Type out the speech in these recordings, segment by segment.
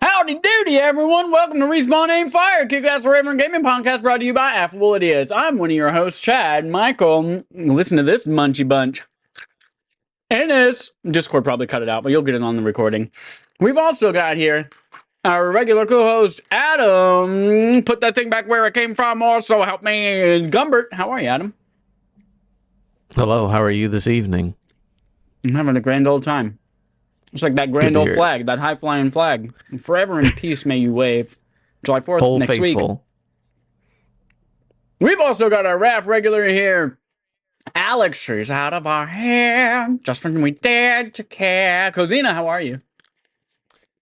Howdy doody, everyone. Welcome to Respawn Aim Fire, Kick-Ass Raven Gaming Podcast brought to you by Affable Ideas. I'm one of your hosts, Chad Michael. Listen to this munchy bunch. And this Discord probably cut it out, but you'll get it on the recording. We've also got here our regular co-host, Adam. Put that thing back where it came from. Also, help me, Gumbert. How are you, Adam? Hello, how are you this evening? I'm having a grand old time. It's like that grand old flag, that high-flying flag. Forever in peace may you wave. July 4th, Whole next faithful. week. We've also got our RAF regular here. Alex, she's out of our hair. Just when we dared to care. Cozina, how are you?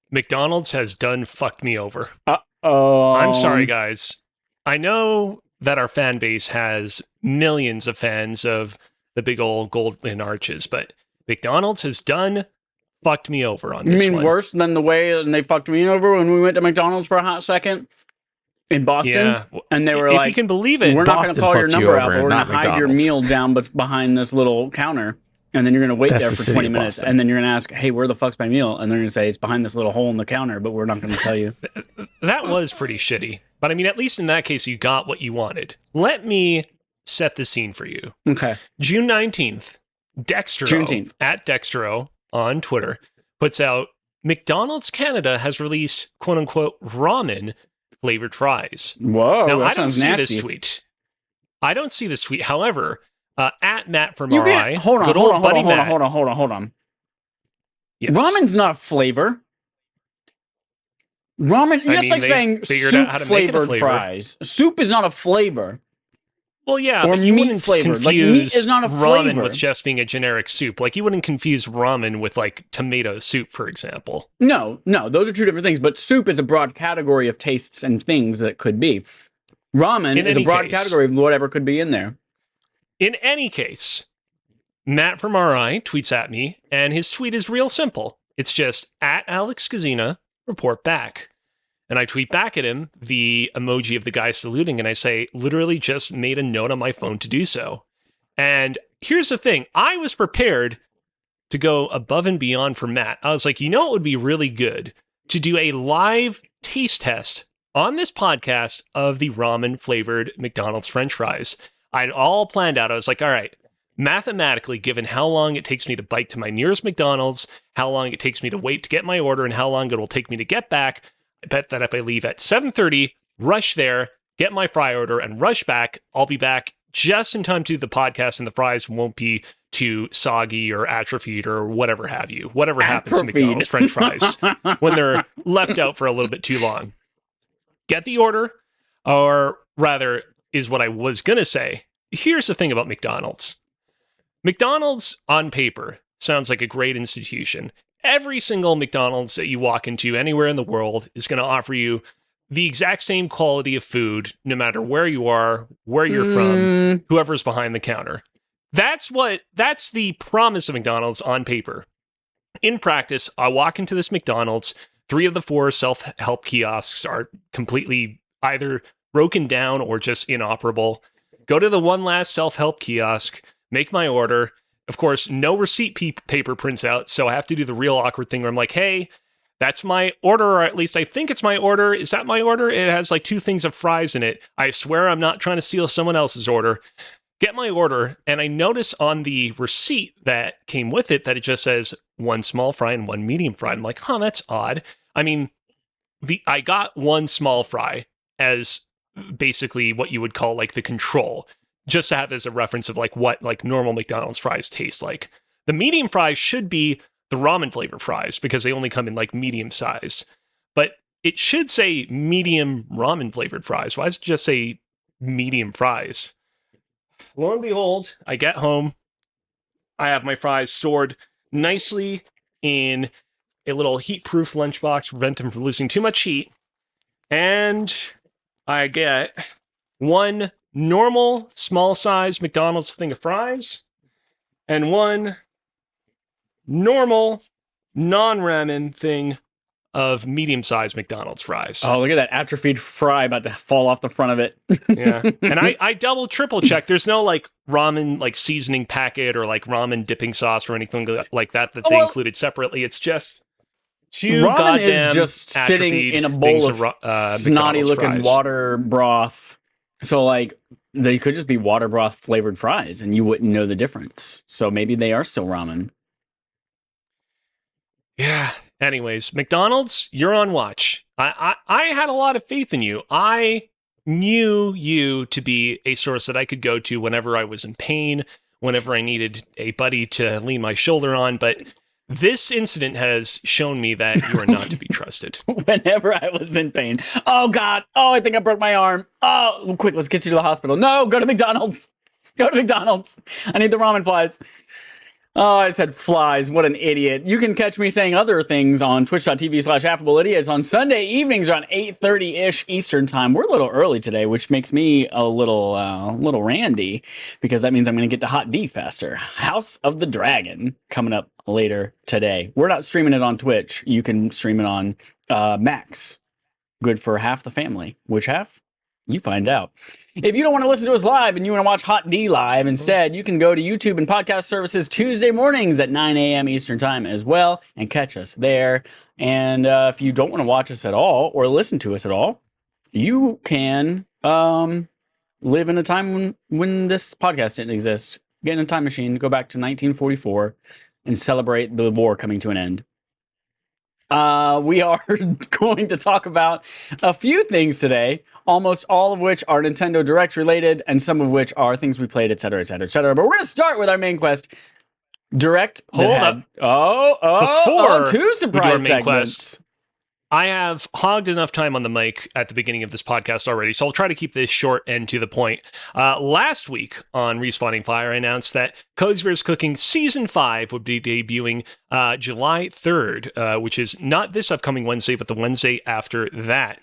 McDonald's has done fucked me over. Uh-oh. I'm sorry, guys. I know that our fan base has millions of fans of the big old golden arches, but McDonald's has done fucked me over on this one. You mean worse than the way they fucked me over when we went to McDonald's for a hot second in Boston? Yeah. And they were if like, you can believe it, we're not going to call your number out, but we're going to hide your McDonald's. meal down behind this little counter. And then you're going to wait That's there the for city 20 of minutes. Boston. And then you're going to ask, hey, where the fuck's my meal? And they're going to say, it's behind this little hole in the counter, but we're not going to tell you. that was pretty shitty. But I mean, at least in that case, you got what you wanted. Let me set the scene for you. Okay. June 19th, Dextro, Juneteenth. at Dextro on Twitter, puts out McDonald's Canada has released quote unquote ramen flavored fries. Whoa, Now, that I don't sounds see nasty. this tweet. I don't see this tweet. However, at Matt from You RI, can't, hold on, good hold old on, buddy hold on, Matt. hold on. Yes. Ramen's not a flavor. Ramen, I that's mean, like they saying figured soup out how to make it a flavored flavor. fries. Soup is not a flavor. Well, yeah, Or but you meat wouldn't flavored. Like, meat confuse is not a ramen flavor. with just being a generic soup. Like, you wouldn't confuse ramen with, like, tomato soup, for example. No, those are two different things. But soup is a broad category of tastes and things that could be. Ramen In is a any broad case. category of whatever could be in there. In any case, Matt from RI tweets at me, and his tweet is real simple. It's just, at Alex Kazina, report back. And I tweet back at him the emoji of the guy saluting, and I say, literally just made a note on my phone to do so. And here's the thing. I was prepared to go above and beyond for Matt. I was like, you know, it would be really good to do a live taste test on this podcast of the ramen flavored McDonald's French fries. I'd all planned out. I was like, all right, mathematically, given how long it takes me to bike to my nearest McDonald's, how long it takes me to wait to get my order, and how long it will take me to get back, I bet that if I leave at 7:30, rush there, get my fry order, and rush back, I'll be back just in time to do the podcast, and the fries won't be too soggy or atrophied or whatever have you. Whatever happens to McDonald's French fries when they're left out for a little bit too long. Get the order, or rather, is what I was going to say. Here's the thing about McDonald's. McDonald's, on paper, sounds like a great institution. Every single McDonald's that you walk into anywhere in the world is going to offer you the exact same quality of food, no matter where you are, where you're from, whoever's behind the counter. That's the promise of McDonald's on paper. In practice, I walk into this McDonald's, 3 of the 4 self-help kiosks are completely either broken down or just inoperable. Go to the one last self-help kiosk, make my order. Of course, no receipt paper prints out, so I have to do the real awkward thing where I'm like, hey, that's my order, or at least I think it's my order. Is that my order? It has like 2 things of fries in it. I swear I'm not trying to steal someone else's order. Get my order, and I notice on the receipt that came with it that it just says 1 small fry and 1 medium fry. I'm like, huh, that's odd. I mean, I got 1 small fry as basically what you would call like the control, just to have as a reference of like what like normal McDonald's fries taste like. The medium fries should be the ramen flavor fries because they only come in like medium size, but it should say medium ramen flavored fries. Why does it just say medium fries? Lo and behold, I get home. I have my fries stored nicely in a little heat-proof lunchbox to prevent them from losing too much heat. And I get 1 normal small size McDonald's thing of fries and 1 normal non-ramen thing of medium-sized McDonald's fries. Oh, look at that atrophied fry about to fall off the front of it. Yeah. And I double, triple check. There's no like ramen like seasoning packet or like ramen dipping sauce or anything like that they included separately. It's just two ramen goddamn is just sitting in a bowl of snotty-looking water broth. So, like, they could just be water broth flavored fries, and you wouldn't know the difference. So maybe they are still ramen. Yeah. Anyways, McDonald's, you're on watch. I had a lot of faith in you. I knew you to be a source that I could go to whenever I was in pain, whenever I needed a buddy to lean my shoulder on. But this incident has shown me that you are not to be trusted. Whenever I was in pain. Oh, God. Oh, I think I broke my arm. Oh, quick, let's get you to the hospital. No, go to McDonald's. Go to McDonald's. I need the ramen flies. Oh, I said flies. What an idiot. You can catch me saying other things on twitch.tv/AffableIdiots on Sunday evenings around 8:30-ish Eastern time. We're a little early today, which makes me a little randy, because that means I'm going to get to Hot D faster. House of the Dragon coming up later today. We're not streaming it on Twitch. You can stream it on Max. Good for half the family. Which half? You find out. If you don't want to listen to us live and you want to watch Hot D live instead, you can go to YouTube and podcast services Tuesday mornings at 9 a.m. Eastern time as well and catch us there. And if you don't want to watch us at all or listen to us at all, you can live in a time when this podcast didn't exist. Get in a time machine, go back to 1944 and celebrate the war coming to an end. We are going to talk about a few things today, almost all of which are Nintendo Direct related, and some of which are things we played, etc., etc., etc. But we're going to start with our main quest. Direct. Hold up. Before two surprise we do our main segments. Quest, I have hogged enough time on the mic at the beginning of this podcast already, so I'll try to keep this short and to the point. Last week on Respawning Fire, I announced that Cozy Bear's Cooking Season 5 would be debuting July 3rd, which is not this upcoming Wednesday, but the Wednesday after that.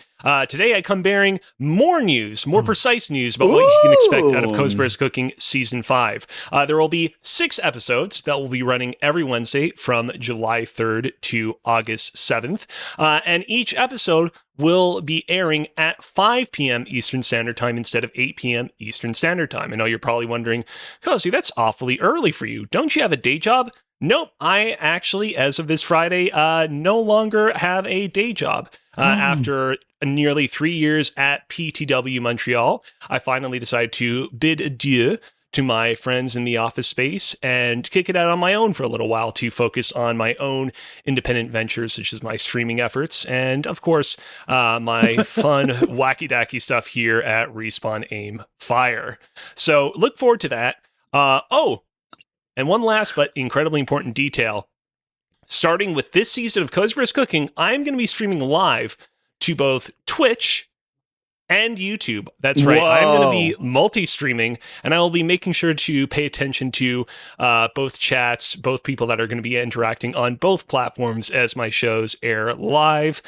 Today I come bearing more news, more precise news about what you can expect out of Cozy Bear's Cooking Season 5. There will be 6 episodes that will be running every Wednesday from July 3rd to August 7th. And each episode will be airing at 5 p.m. Eastern Standard Time instead of 8 p.m. Eastern Standard Time. I know you're probably wondering, Cozy, that's awfully early for you. Don't you have a day job? Nope, I actually, as of this Friday, no longer have a day job. After nearly 3 years at PTW Montreal, I finally decided to bid adieu to my friends in the office space and kick it out on my own for a little while to focus on my own independent ventures, such as my streaming efforts and, of course, my fun, wacky-dacky stuff here at Respawn Aim Fire. So look forward to that. And one last but incredibly important detail. Starting with this season of Cozy Bear's Cooking, I'm going to be streaming live to both Twitch and YouTube. That's right. Whoa. I'm going to be multi-streaming, and I will be making sure to pay attention to both chats, both people that are going to be interacting on both platforms as my shows air live.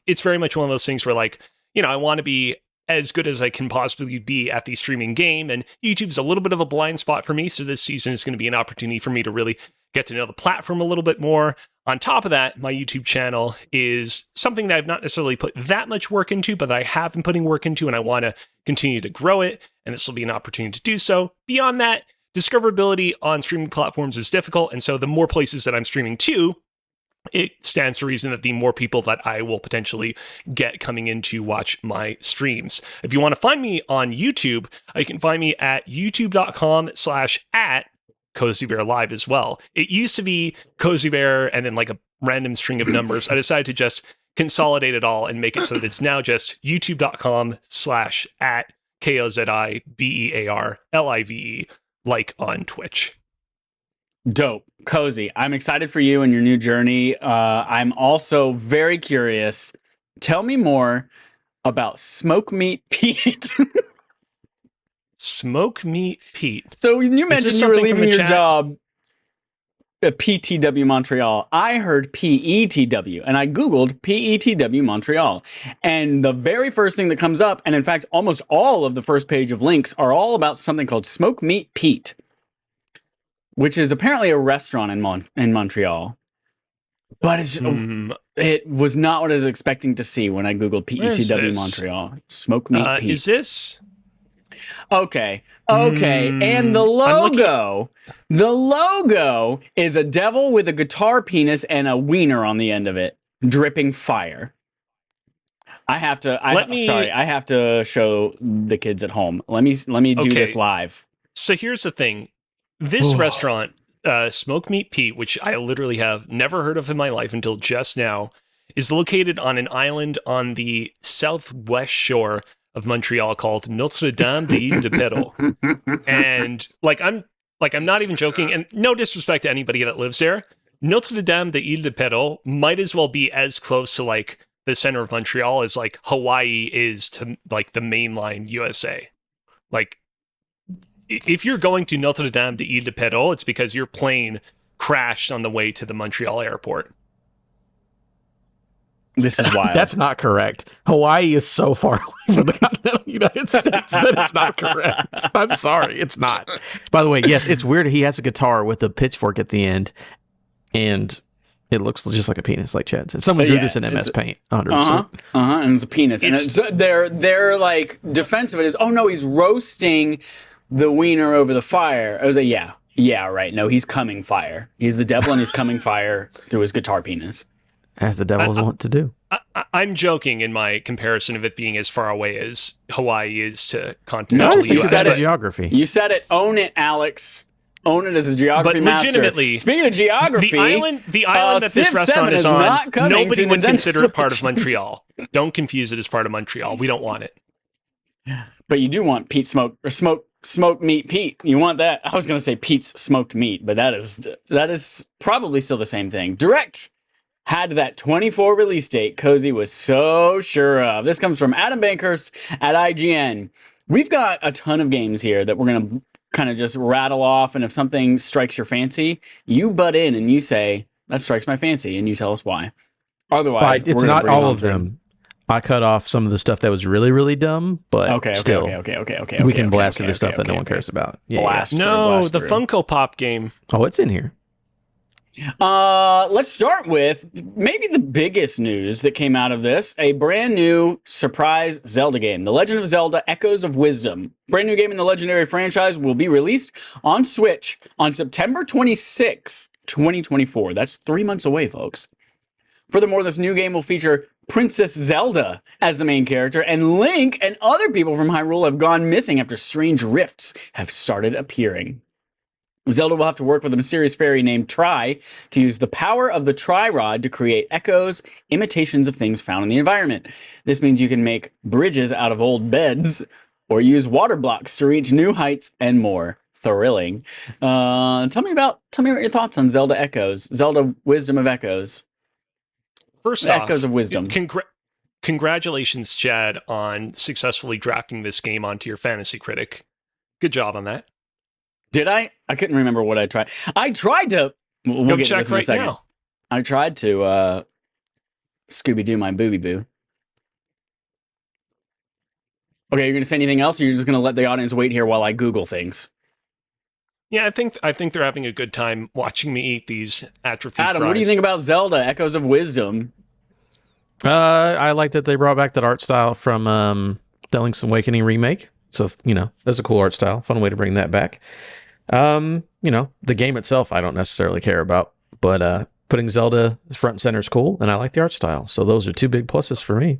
It's very much one of those things where, like, you know, I want to be as good as I can possibly be at the streaming game, and YouTube's a little bit of a blind spot for me, so this season is going to be an opportunity for me to really get to know the platform a little bit more. On top of that, my YouTube channel is something that I've not necessarily put that much work into, but I have been putting work into, and I want to continue to grow it, and this will be an opportunity to do so. Beyond that, discoverability on streaming platforms is difficult, and so the more places that I'm streaming to, it stands to reason that the more people that I will potentially get coming in to watch my streams. If you want to find me on YouTube, you can find me at youtube.com/@ Cozy Bear Live as well. It used to be Cozy Bear and then like a random string of numbers. I decided to just consolidate it all and make it so that it's now just youtube.com/@ KOZIBEARLIVE, like on Twitch. Dope. Cozy, I'm excited for you and your new journey. I'm also very curious. Tell me more about Smoke Meat Pete. Smoke Meat Pete. So you mentioned you were leaving your job at PTW Montreal. I heard PETW, and I Googled PETW Montreal. And the very first thing that comes up, and in fact, almost all of the first page of links are all about something called Smoke Meat Pete, which is apparently a restaurant in Montreal. But it's It was not what I was expecting to see when I googled Where is PETW this? Montreal. Smoke meat Pete. Is this? Okay. And the I'm looking. logo is a devil with a guitar penis and a wiener on the end of it, dripping fire. I have to show the kids at home. Let me do this live. So here's the thing. This restaurant, Smoke Meat Pete, which I literally have never heard of in my life until just now, is located on an island on the southwest shore of Montreal called Notre Dame de Ile de Perrot. And I'm not even joking, and no disrespect to anybody that lives there. Notre Dame de Ile de Perrot might as well be as close to like the center of Montreal as like Hawaii is to like the mainline USA. Like, if you're going to Notre Dame de Ile de Perrot, it's because your plane crashed on the way to the Montreal airport. This is wild. That's not correct. Hawaii is so far away from the continental United States that it's not correct. I'm sorry, it's not. By the way, yes, it's weird. He has a guitar with a pitchfork at the end, and it looks just like a penis, like Chad said. Someone drew this in MS Paint, 100%. And it's a penis. And their like defense of it is, oh no, he's roasting the wiener over the fire. I was like, yeah, right. No, he's coming fire. He's the devil and he's coming fire through his guitar penis. As the devils want to do. I'm joking in my comparison of it being as far away as Hawaii is to continental US. You said it. Geography. You said it. Own it, Alex. Own it as a geography master. But legitimately, speaking of geography, the island that this restaurant is on, nobody would consider it part of Montreal. Don't confuse it as part of Montreal. We don't want it. But you do want Pete smoked meat Pete. You want that? I was going to say Pete's smoked meat, but that is probably still the same thing. Direct had that 24 release date Cozy was so sure of. This comes from Adam Bankhurst at IGN. We've got a ton of games here that we're going to kind of just rattle off, and if something strikes your fancy, you butt in and you say, that strikes my fancy, and you tell us why. Otherwise, it's not all of them. I cut off some of the stuff that was really, really dumb, but we can blast through the stuff that no one cares about. Blast through. The Funko Pop game. Oh, it's in here. Let's start with maybe the biggest news that came out of this, a brand new surprise Zelda game, The Legend of Zelda Echoes of Wisdom. Brand new game in the legendary franchise will be released on Switch on September 26th, 2024. That's 3 months away, folks. Furthermore, this new game will feature Princess Zelda as the main character, and Link and other people from Hyrule have gone missing after strange rifts have started appearing. Zelda will have to work with a mysterious fairy named Tri to use the power of the Tri-Rod to create echoes, imitations of things found in the environment. This means you can make bridges out of old beds or use water blocks to reach new heights and more. Thrilling. Tell me about your thoughts on Zelda Echoes, Zelda Wisdom of Echoes. First off, Echoes of Wisdom. Congratulations, Chad, on successfully drafting this game onto your Fantasy Critic. Good job on that. Did I? I couldn't remember what I tried. I tried to. We'll get check to this in a second. Now. I tried to Scooby-Doo my booby-boo. Okay, you're going to say anything else, or you're just going to let the audience wait here while I Google things? Yeah, I think they're having a good time watching me eat these atrophied Adam, fries. what do you think about Zelda Echoes of Wisdom? I like that they brought back that art style from the Link's Awakening remake. So, that's a cool art style. Fun way to bring that back. The game itself, I don't necessarily care about, but putting Zelda front and center is cool, and I like the art style. So those are two big pluses for me.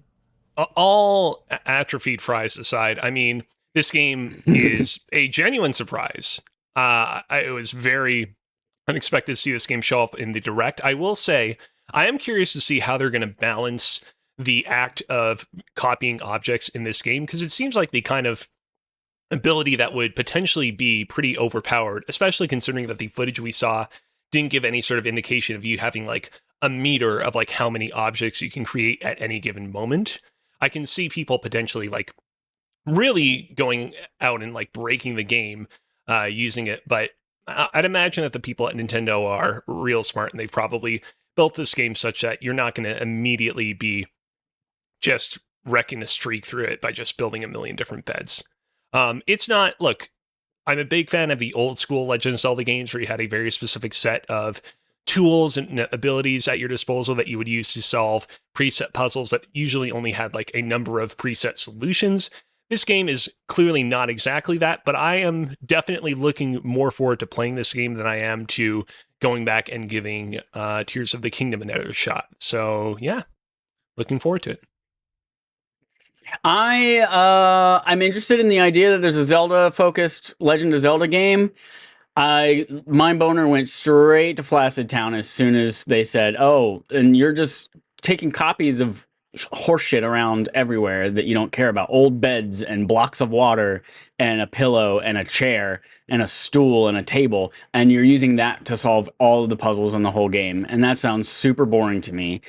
All atrophied fries aside, I mean, this game is a genuine surprise. It was very unexpected to see this game show up in the direct. I will say, I am curious to see how they're going to balance the act of copying objects in this game, because it seems like the kind of ability that would potentially be pretty overpowered, especially considering that the footage we saw didn't give any sort of indication of you having like a meter of like how many objects you can create at any given moment. I can see people potentially like really going out and like breaking the game using it, but I'd imagine that the people at Nintendo are real smart, and they've probably built this game such that you're not going to immediately be just wrecking a streak through it by just building a million different beds. It's not, look, I'm a big fan of the old school Legend of Zelda games where you had a very specific set of tools and abilities at your disposal that you would use to solve preset puzzles that usually only had like a number of preset solutions. This game is clearly not exactly that, but I am definitely looking more forward to playing this game than I am to going back and giving Tears of the Kingdom another shot. So yeah, looking forward to it. I'm interested in the idea that there's a Zelda-focused Legend of Zelda game. My boner went straight to Flaccid Town as soon as they said, "Oh, and you're just taking copies of horseshit around everywhere that you don't care about. Old beds and blocks of water and a pillow and a chair and a stool and a table, and you're using that to solve all of the puzzles in the whole game." And that sounds super boring to me.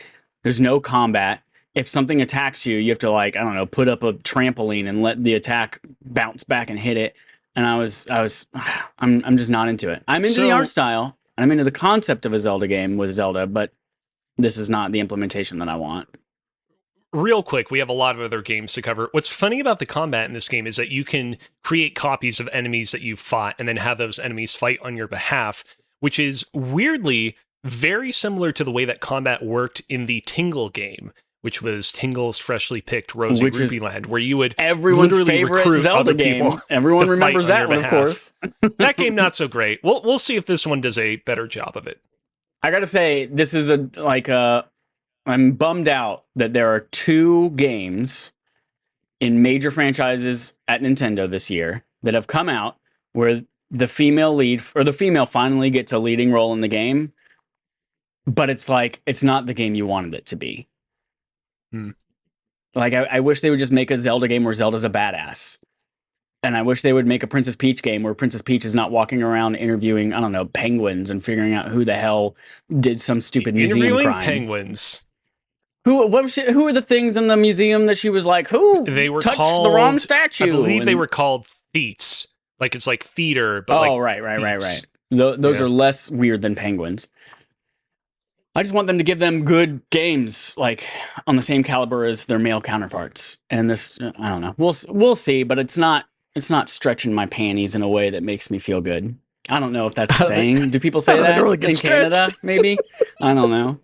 There's no combat. If something attacks you, you have to, like, I don't know, put up a trampoline and let the attack bounce back and hit it. And I'm just not into it. I'm into the art style, and I'm into the concept of a Zelda game with Zelda, but this is not the implementation that I want. Real quick, we have a lot of other games to cover. What's funny about the combat in this game is that you can create copies of enemies that you've fought and then have those enemies fight on your behalf, which is weirdly very similar to the way that combat worked in the Tingle game, which was Tingle's Freshly Picked Rosy Rupee Land, where you would everyone's literally favorite recruit Zelda other game. people. Everyone remembers that one, of course. That game, not so great. We'll see if this one does a better job of it. I gotta say, this is I'm bummed out that there are 2 games in major franchises at Nintendo this year that have come out where the female lead, or the female finally gets a leading role in the game, but it's like, it's not the game you wanted it to be. Like, I wish they would just make a Zelda game where Zelda's a badass. And I wish they would make a Princess Peach game where Princess Peach is not walking around interviewing, I don't know, penguins and figuring out who the hell did some stupid museum crime. Penguins. Who are the things in the museum that she was like, they were touched called, the wrong statue? I believe they were called theats. Like, it's like theater, but right. Those are less weird than penguins. I just want them to give them good games, like on the same caliber as their male counterparts. And this, I don't know. We'll see, but it's not stretching my panties in a way that makes me feel good. I don't know if that's a saying. Do people say that really in Canada? Maybe. I don't know.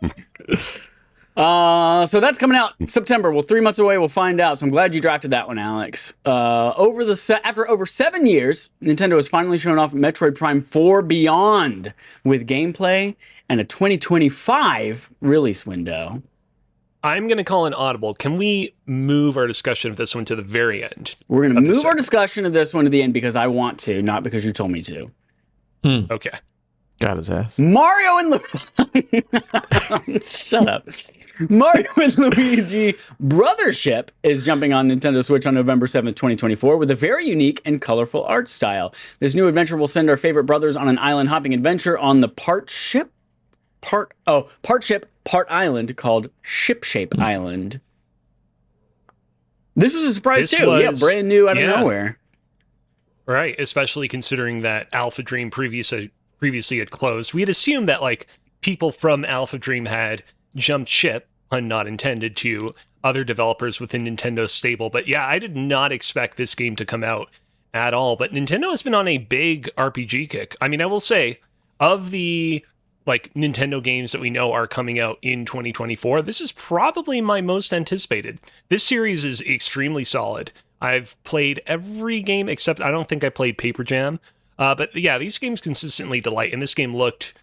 So that's coming out September. Well, 3 months away. We'll find out. So I'm glad you drafted that one, Alex. After over 7 years, Nintendo has finally shown off Metroid Prime 4 Beyond with gameplay and a 2025 release window. I'm going to call an audible. Can we move our discussion of this one to the very end? We're going to move our discussion of this one to the end because I want to, not because you told me to. Okay. Got his ass. Mario and Shut up. Mario and Luigi Brothership is jumping on Nintendo Switch on November 7th, 2024 with a very unique and colorful art style. This new adventure will send our favorite brothers on an island-hopping adventure on the part ship, part island called Ship Shape Island. This was a surprise too. Yeah, brand new out of nowhere. Right, especially considering that Alpha Dream previously had closed. We had assumed that like people from Alpha Dream had jumped ship, pun not intended, to other developers within Nintendo's stable. But yeah, I did not expect this game to come out at all. But Nintendo has been on a big RPG kick. I mean, I will say, of the like Nintendo games that we know are coming out in 2024, this is probably my most anticipated. This series is extremely solid. I've played every game except I don't think I played Paper Jam. But yeah, these games consistently delight, and this game looked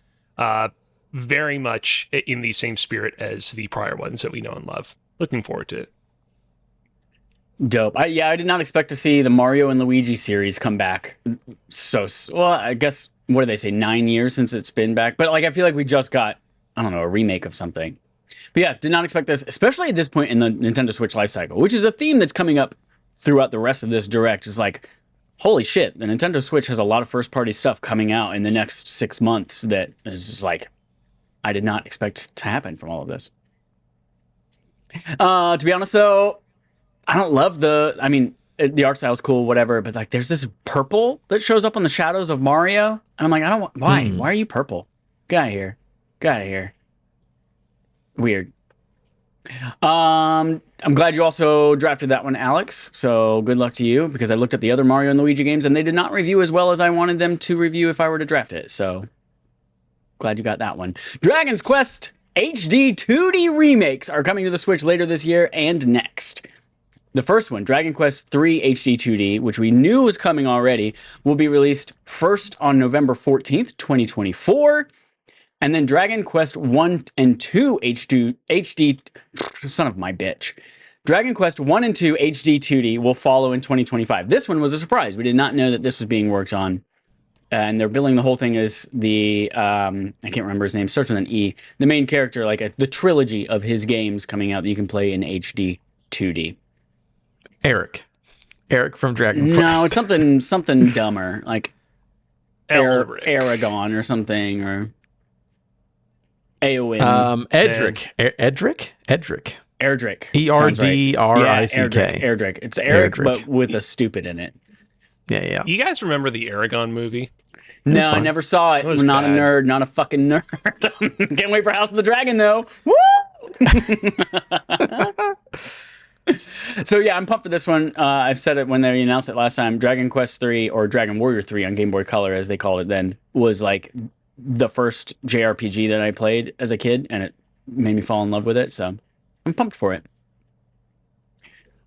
very much in the same spirit as the prior ones that we know and love. Looking forward to it. Dope. I did not expect to see the Mario and Luigi series come back well, I guess, what do they say, 9 years since it's been back? But like, I feel like we just got, I don't know, a remake of something. But yeah, did not expect this, especially at this point in the Nintendo Switch lifecycle, which is a theme that's coming up throughout the rest of this direct. Is like, holy shit, the Nintendo Switch has a lot of first-party stuff coming out in the next 6 months that is just like, I did not expect to happen from all of this. To be honest, though, I don't love the art style is cool, whatever, but like, there's this purple that shows up on the shadows of Mario, and I'm like, I don't want, why? Why are you purple? Get out of here. Get out of here. Weird. I'm glad you also drafted that one, Alex. So good luck to you, because I looked at the other Mario and Luigi games and they did not review as well as I wanted them to review if I were to draft it. So glad you got that one. Dragon's Quest HD 2D remakes are coming to the Switch later this year and next. The first one, Dragon Quest III HD 2D, which we knew was coming already, will be released first on November 14th, 2024. And then Dragon Quest 1 and 2 HD, son of my bitch. Dragon Quest 1 and 2 HD 2D will follow in 2025. This one was a surprise. We did not know that this was being worked on. And they're billing the whole thing as the, I can't remember his name, starts with an E. The main character, like the trilogy of his games coming out that you can play in HD 2D. Eric from Dragon Quest. No, it's something dumber, like Aragon or something, or Eowyn. Edric. Erdrick. ERDRICK. Erdrick. It's Eric, but with a stupid in it. Yeah. You guys remember the Aragon movie? No, I never saw it. I'm not a nerd, not a fucking nerd. Can't wait for House of the Dragon, though. Woo! So yeah, I'm pumped for this one. I've said it when they announced it last time. Dragon Quest 3 or Dragon Warrior 3 on Game Boy Color, as they called it then, was like the first JRPG that I played as a kid, and it made me fall in love with it. So I'm pumped for it.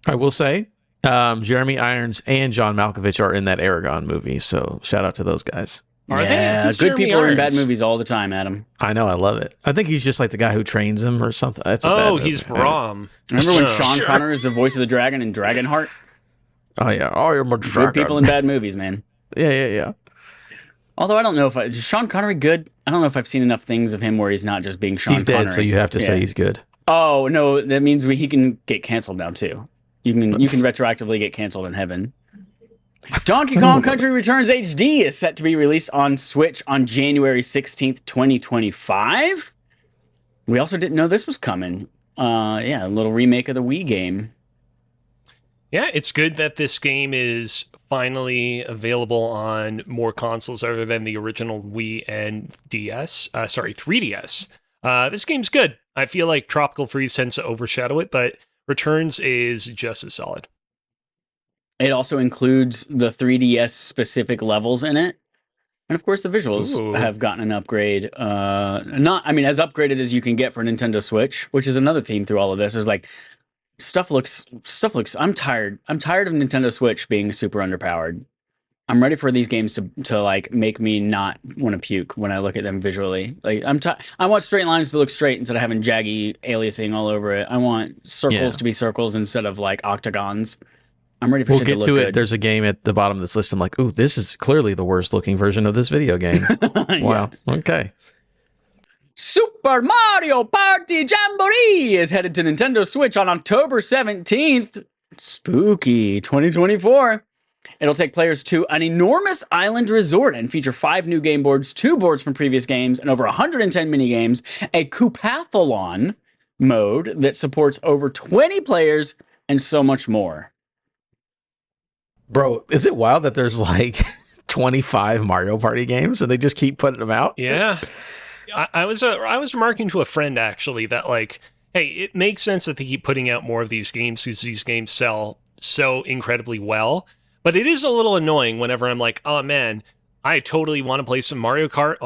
I will say, Jeremy Irons and John Malkovich are in that Aragon movie, so shout out to those guys. Are they? Yeah, Who's good Jeremy people are in bad Irons? movies all the time, Adam. I know, I love it. I think he's just like the guy who trains him or something. That's a bad movie. He's Rom. Remember when Oh, Sean sure. Connery is the voice of the dragon in Dragonheart? Oh yeah, you're more Good people in bad movies, man. Yeah. Although I don't know if is Sean Connery good? I don't know if I've seen enough things of him where he's not just being Sean He's Connery. dead, so you have to say he's good. Oh no, that means he can get canceled now too. You can retroactively get canceled in heaven. Donkey Kong Country Returns HD is set to be released on Switch on January 16th, 2025. We also didn't know this was coming. A little remake of the Wii game. Yeah, it's good that this game is finally available on more consoles other than the original Wii and 3DS. This game's good. I feel like Tropical Freeze tends to overshadow it, but Returns is just as solid. It also includes the 3DS specific levels in it. And of course the visuals have gotten an upgrade. As upgraded as you can get for Nintendo Switch, which is another theme through all of this. Is like stuff looks I'm tired of Nintendo Switch being super underpowered. I'm ready for these games to like make me not want to puke when I look at them visually. Like I want straight lines to look straight instead of having jaggy aliasing all over it. I want circles to be circles instead of like octagons. I'm ready for shit to look good. We'll get to it. There's a game at the bottom of this list. I'm like, ooh, this is clearly the worst looking version of this video game. Wow. Okay. Super Mario Party Jamboree is headed to Nintendo Switch on October 17th. Spooky 2024. It'll take players to an enormous island resort and feature 5 new game boards, 2 boards from previous games, and over 110 mini-games, a Koopathlon mode that supports over 20 players, and so much more. Bro, is it wild that there's like 25 Mario Party games and they just keep putting them out? Yeah. I was remarking to a friend actually that like, hey, it makes sense that they keep putting out more of these games because these games sell so incredibly well. But it is a little annoying whenever I'm like, oh man, I totally want to play some Mario Party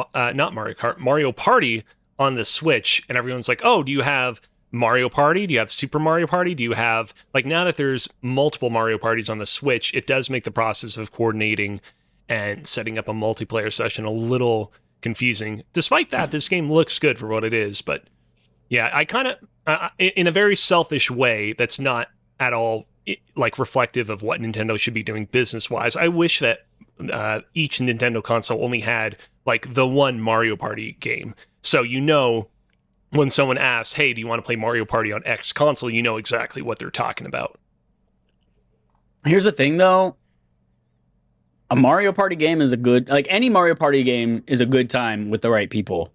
on the Switch, and everyone's like, oh, do you have Mario Party? Do you have Super Mario Party? Do you have, like, now that there's multiple Mario Parties on the Switch, it does make the process of coordinating and setting up a multiplayer session a little confusing. Despite that, this game looks good for what it is, but yeah, I kind of, in a very selfish way that's not at all like reflective of what Nintendo should be doing business-wise, I wish that each Nintendo console only had like the one Mario Party game. So when someone asks, hey, do you want to play Mario Party on X console, you know exactly what they're talking about. Here's the thing, though. A Mario Party game is any Mario Party game is a good time with the right people.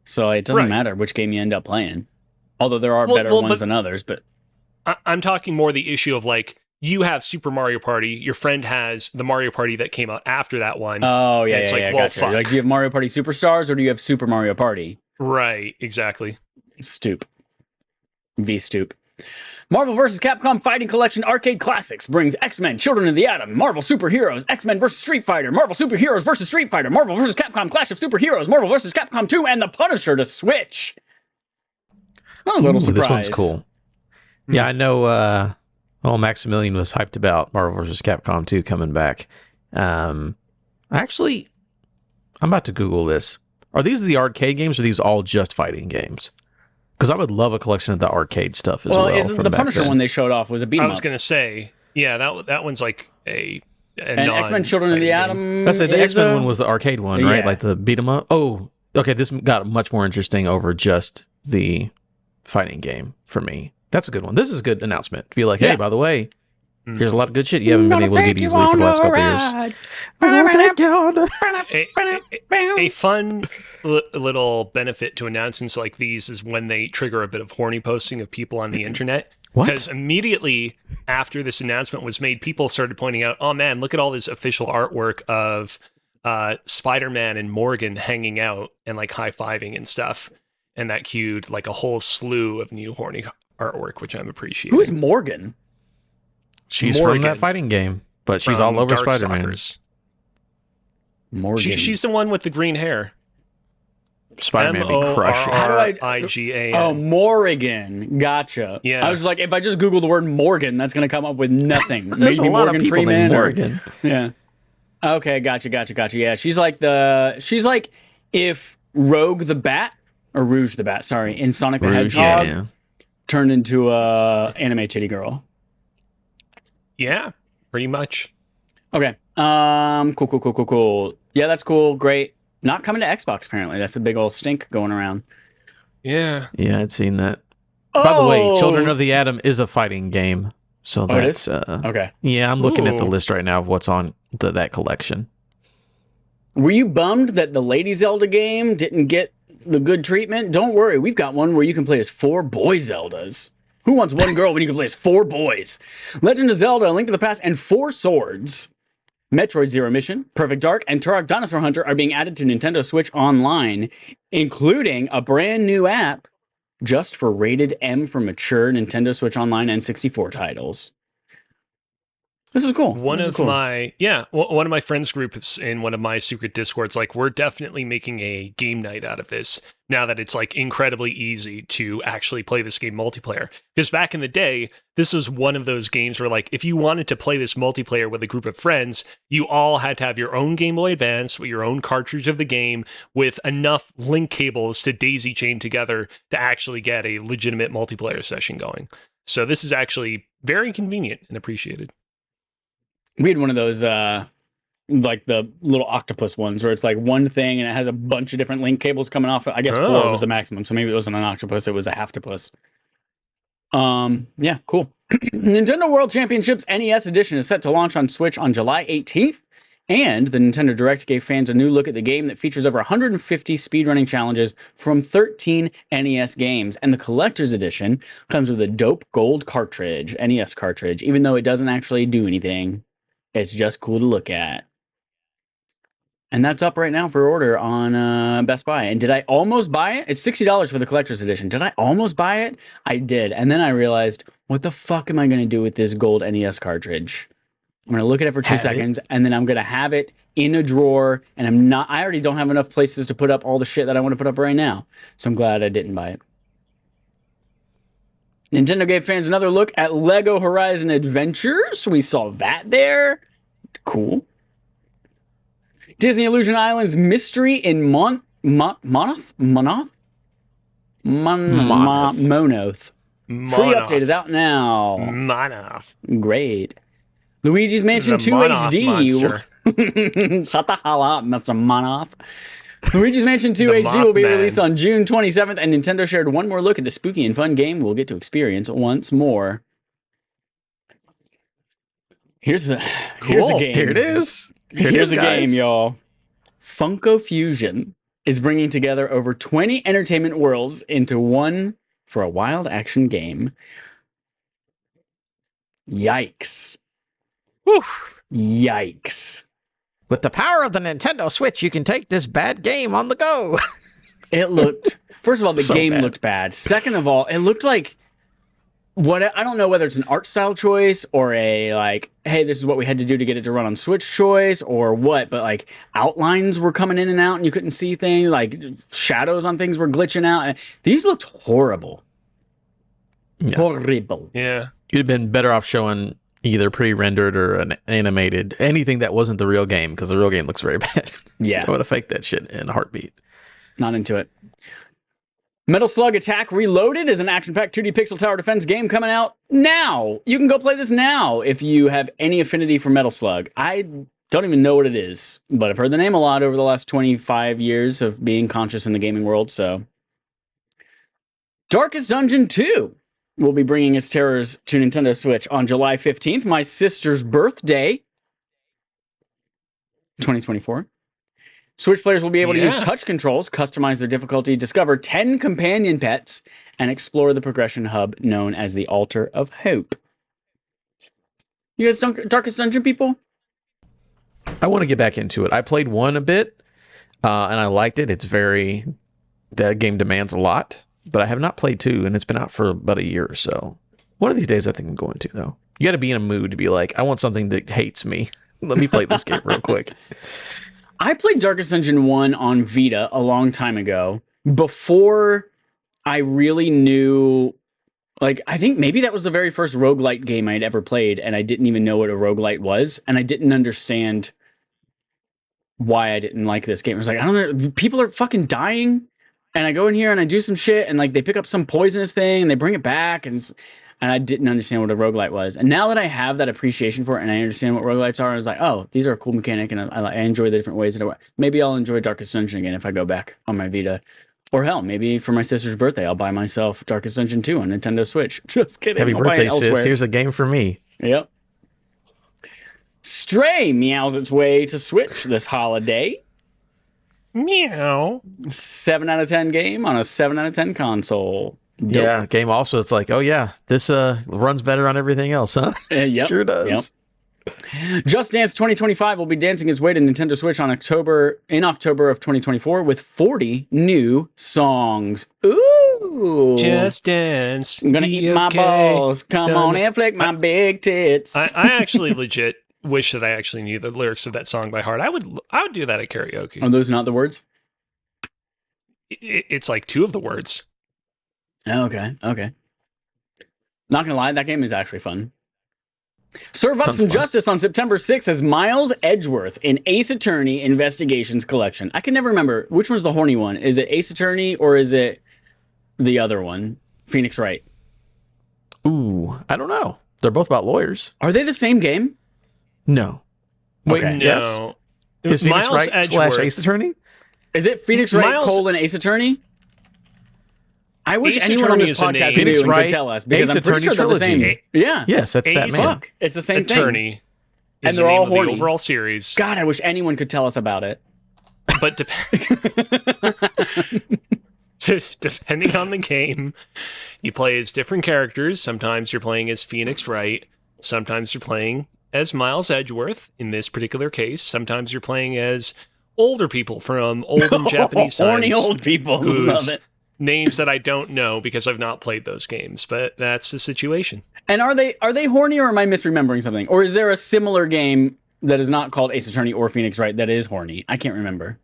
So it doesn't matter which game you end up playing. Although there are better ones than others, but... I'm talking more the issue of like, you have Super Mario Party, your friend has the Mario Party that came out after that one. Oh, yeah, it's well, fuck. Like, do you have Mario Party Superstars or do you have Super Mario Party? Right, exactly. Stoop. V-stoop. Marvel vs. Capcom Fighting Collection Arcade Classics brings X-Men, Children of the Atom, Marvel Superheroes, X-Men vs. Street Fighter, Marvel Superheroes vs. Street Fighter, Marvel vs. Capcom Clash of Superheroes, Marvel vs. Capcom 2, and The Punisher to Switch. Oh, a little surprise. This one's cool. Yeah, I know. Maximilian was hyped about Marvel vs. Capcom 2 coming back. Actually, I'm about to Google this. Are these the arcade games, or are these all just fighting games? Because I would love a collection of the arcade stuff as well. Well, the Punisher one they showed off was a beat 'em up. I was going to say, yeah, that one's like and X-Men Children of the Atom. That's the X-Men one was the arcade one, right? Yeah. Like the beat 'em up. Oh, okay. This got much more interesting over just the fighting game for me. That's a good one. This is a good announcement. To be like, hey, by the way, here's a lot of good shit you haven't been able to get easily for the last couple of years. A fun little benefit to announcements like these is when they trigger a bit of horny posting of people on the internet. What? Because immediately after this announcement was made, people started pointing out, oh man, look at all this official artwork of Spider-Man and Morgan hanging out and like high-fiving and stuff. And that cued like a whole slew of new horny artwork, which I'm appreciating. Who's Morgan? She's from that fighting game, but she's all over Spider-Man. Morgan. She's the one with the green hair. Spider-Man be crushing. How do I-G-A-N. Oh, Morrigan. Gotcha. Yeah. I was like, if I just Google the word Morgan, that's going to come up with nothing. There's Maybe a lot Morgan of people Freeman named Morgan. Yeah. Okay, gotcha. Yeah, she's like if Rogue the Bat, or Rouge the Bat, sorry, in Sonic the Hedgehog turned into a anime titty girl. Yeah, pretty much. Okay. Cool. Yeah, that's cool. Great. Not coming to Xbox, apparently. That's a big old stink going around. Yeah. Yeah, I'd seen that. By the way, Children of the Atom is a fighting game. So that's okay. Yeah, I'm looking at the list right now of what's on that collection. Were you bummed that the Lady Zelda game didn't get the good treatment? Don't worry, we've got one where you can play as 4 boy Zeldas. Who wants one girl when you can play as 4 boys? Legend of Zelda: A Link to the Past and 4 Swords, Metroid Zero Mission, Perfect Dark, and Turok Dinosaur Hunter are being added to Nintendo Switch Online, including a brand new app just for rated M for mature Nintendo Switch Online N64 titles. This is cool. One of my friends groups in one of my secret Discords, like, we're definitely making a game night out of this now that it's like incredibly easy to actually play this game multiplayer. Because back in the day, this was one of those games where, like, if you wanted to play this multiplayer with a group of friends, you all had to have your own Game Boy Advance with your own cartridge of the game with enough link cables to daisy chain together to actually get a legitimate multiplayer session going. So this is actually very convenient and appreciated. We had one of those, like the little octopus ones where it's like one thing and it has a bunch of different link cables coming off. I guess 4 was the maximum, so maybe it wasn't an octopus, it was a halftopus. Yeah, cool. Nintendo World Championships NES Edition is set to launch on Switch on July 18th, and the Nintendo Direct gave fans a new look at the game that features over 150 speedrunning challenges from 13 NES games, and the Collector's Edition comes with a dope gold cartridge, NES cartridge, even though it doesn't actually do anything. It's just cool to look at. And that's up right now for order on Best Buy. And did I almost buy it? It's $60 for the Collector's Edition. Did I almost buy it? I did. And then I realized, what the fuck am I going to do with this gold NES cartridge? I'm going to look at it for 2 seconds, and then I'm going to have it in a drawer. And I already don't have enough places to put up all the shit that I want to put up right now. So I'm glad I didn't buy it. Nintendo gave fans another look at LEGO Horizon Adventures. We saw that there. Cool. Disney Illusion Island's Mystery in Monoth? Free update is out now. Monoth. Great. Luigi's Mansion 2 HD. Shut the hell up, Mr. Monoth. Luigi's Mansion 2 HD will be released on June 27th, and Nintendo shared one more look at the spooky and fun game we'll get to experience once more. Here's a game. Here it is. Here's a game, y'all. Funko Fusion is bringing together over 20 entertainment worlds into one for a wild action game. Yikes. Whew. Yikes. With the power of the Nintendo Switch, you can take this bad game on the go. It looked... First of all, the game bad. looked bad. Second of all, it looked like I don't know whether it's an art style choice or a like, hey, this is what we had to do to get it to run on Switch choice or what, but like outlines were coming in and out and you couldn't see things, like shadows on things were glitching out. And these looked horrible. Yeah. Horrible. Yeah. You'd have been better off showing either pre-rendered or an animated, anything that wasn't the real game, because the real game looks very bad. Yeah. I would have faked that shit in a heartbeat. Not into it. Metal Slug Attack Reloaded is an action-packed 2D pixel tower defense game coming out now. You can go play this now if you have any affinity for Metal Slug. I don't even know what it is, but I've heard the name a lot over the last 25 years of being conscious in the gaming world, so. Darkest Dungeon 2 will be bringing its terrors to Nintendo Switch on July 15th, my sister's birthday, 2024. Switch players will be able to use touch controls, customize their difficulty, discover 10 companion pets, and explore the progression hub known as the Altar of Hope. You guys Darkest Dungeon people? I want to get back into it. I played one a bit, and I liked it. That game demands a lot, but I have not played 2, and it's been out for about a year or so. One of these days I think I'm going to, though. You got to be in a mood to be like, I want something that hates me. Let me play this game real quick. I played Darkest Dungeon 1 on Vita a long time ago, before I really knew, like, I think maybe that was the very first roguelite game I'd ever played, and I didn't even know what a roguelite was, and I didn't understand why I didn't like this game. I was like, I don't know, people are fucking dying, and I go in here and I do some shit, and like they pick up some poisonous thing, and they bring it back, and I didn't understand what a roguelite was. And now that I have that appreciation for it and I understand what roguelites are, I was like, oh, these are a cool mechanic, and I enjoy the different ways that maybe I'll enjoy Darkest Dungeon again if I go back on my Vita. Or hell, maybe for my sister's birthday, I'll buy myself Darkest Dungeon 2 on Nintendo Switch. Just kidding. Happy I'll buy it birthday, elsewhere. sis. Here's a game for me. Yep. Stray meows its way to Switch this holiday. Meow. 7 out of 10 game on a 7 out of 10 console. Dope. Yeah, game also, it's like, oh yeah, this runs better on everything else, huh? Yep. Sure does. Yep. Just Dance 2025 will be dancing its way to Nintendo Switch in October of 2024 with 40 new songs. Ooh. Just Dance. I'm gonna eat my balls. Come on and flick my big tits. I actually legit wish that I actually knew the lyrics of that song by heart. I would do that at karaoke. Are those not the words? It's like 2 of the words. Okay. Not gonna lie, that game is actually fun. Serve up Sounds some fun. justice on September 6th as Miles Edgeworth in Ace Attorney Investigations Collection. I can never remember which one's the horny one. Is it Ace Attorney or is it the other one, Phoenix Wright? Ooh, I don't know. They're both about lawyers. Are they the same game? No. Wait, Okay. yes. No. Is Phoenix Miles Wright / Ace Attorney? Is it Phoenix Wright Miles- Ace Attorney? I wish Ace anyone on Attorney this is a podcast name. knew Phoenix and Wright, could tell us, because Ace I'm pretty Attorney sure they're the same. trilogy. Yeah. Yes, that's that Ace- man. Fuck. It's the same thing. Attorney. And Is they're the name all of the horny. overall series. God, I wish anyone could tell us about it. But depending on the game, you play as different characters. Sometimes you're playing as Phoenix Wright. Sometimes you're playing as Miles Edgeworth. In this particular case, sometimes you're playing as older people from olden Japanese times. Horny old people who love whose it. names that I don't know because I've not played those games. But that's the situation. And are they horny, or am I misremembering something? Or is there a similar game that is not called Ace Attorney or Phoenix Wright that is horny? I can't remember.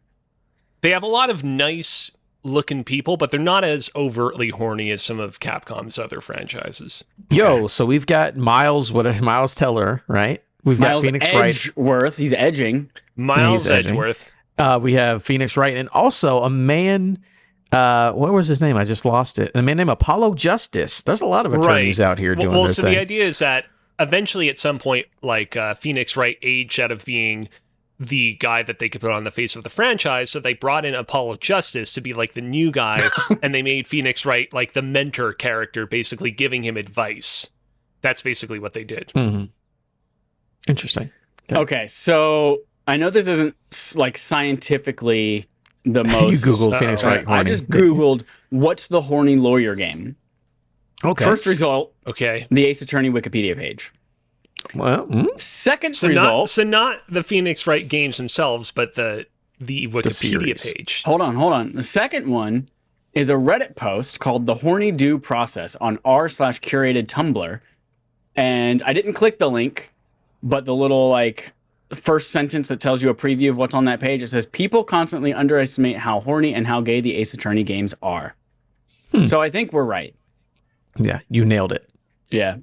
They have a lot of nice looking people, but they're not as overtly horny as some of Capcom's other franchises. Yo, so we've got Miles Teller, right? We've got Miles Phoenix Wright. Edgeworth, he's edging. Miles He's edging. Edgeworth. We have Phoenix Wright, and also a man. What was his name? I just lost it. A man named Apollo Justice. There's a lot of attorneys out here doing their so thing. the idea is that eventually at some point, like Phoenix Wright aged out of being the guy that they could put on the face of the franchise, so they brought in Apollo Justice to be like the new guy, and they made Phoenix Wright like the mentor character, basically giving him advice. That's basically what they did. Mm-hmm. Interesting. Okay, so I know this isn't like scientifically the most. You Googled Phoenix Wright I horny. just Googled what's the horny lawyer game. Okay. First result, Okay. the Ace Attorney Wikipedia page. Well, Second So result. not the Phoenix Wright games themselves, but the Wikipedia series. page. Hold on. The second one is a Reddit post called The Horny Do Process on r/curated Tumblr. And I didn't click the link, but the little like first sentence that tells you a preview of what's on that page, it says, people constantly underestimate how horny and how gay the Ace Attorney games are. So I think we're right. Yeah, you nailed it. Yeah.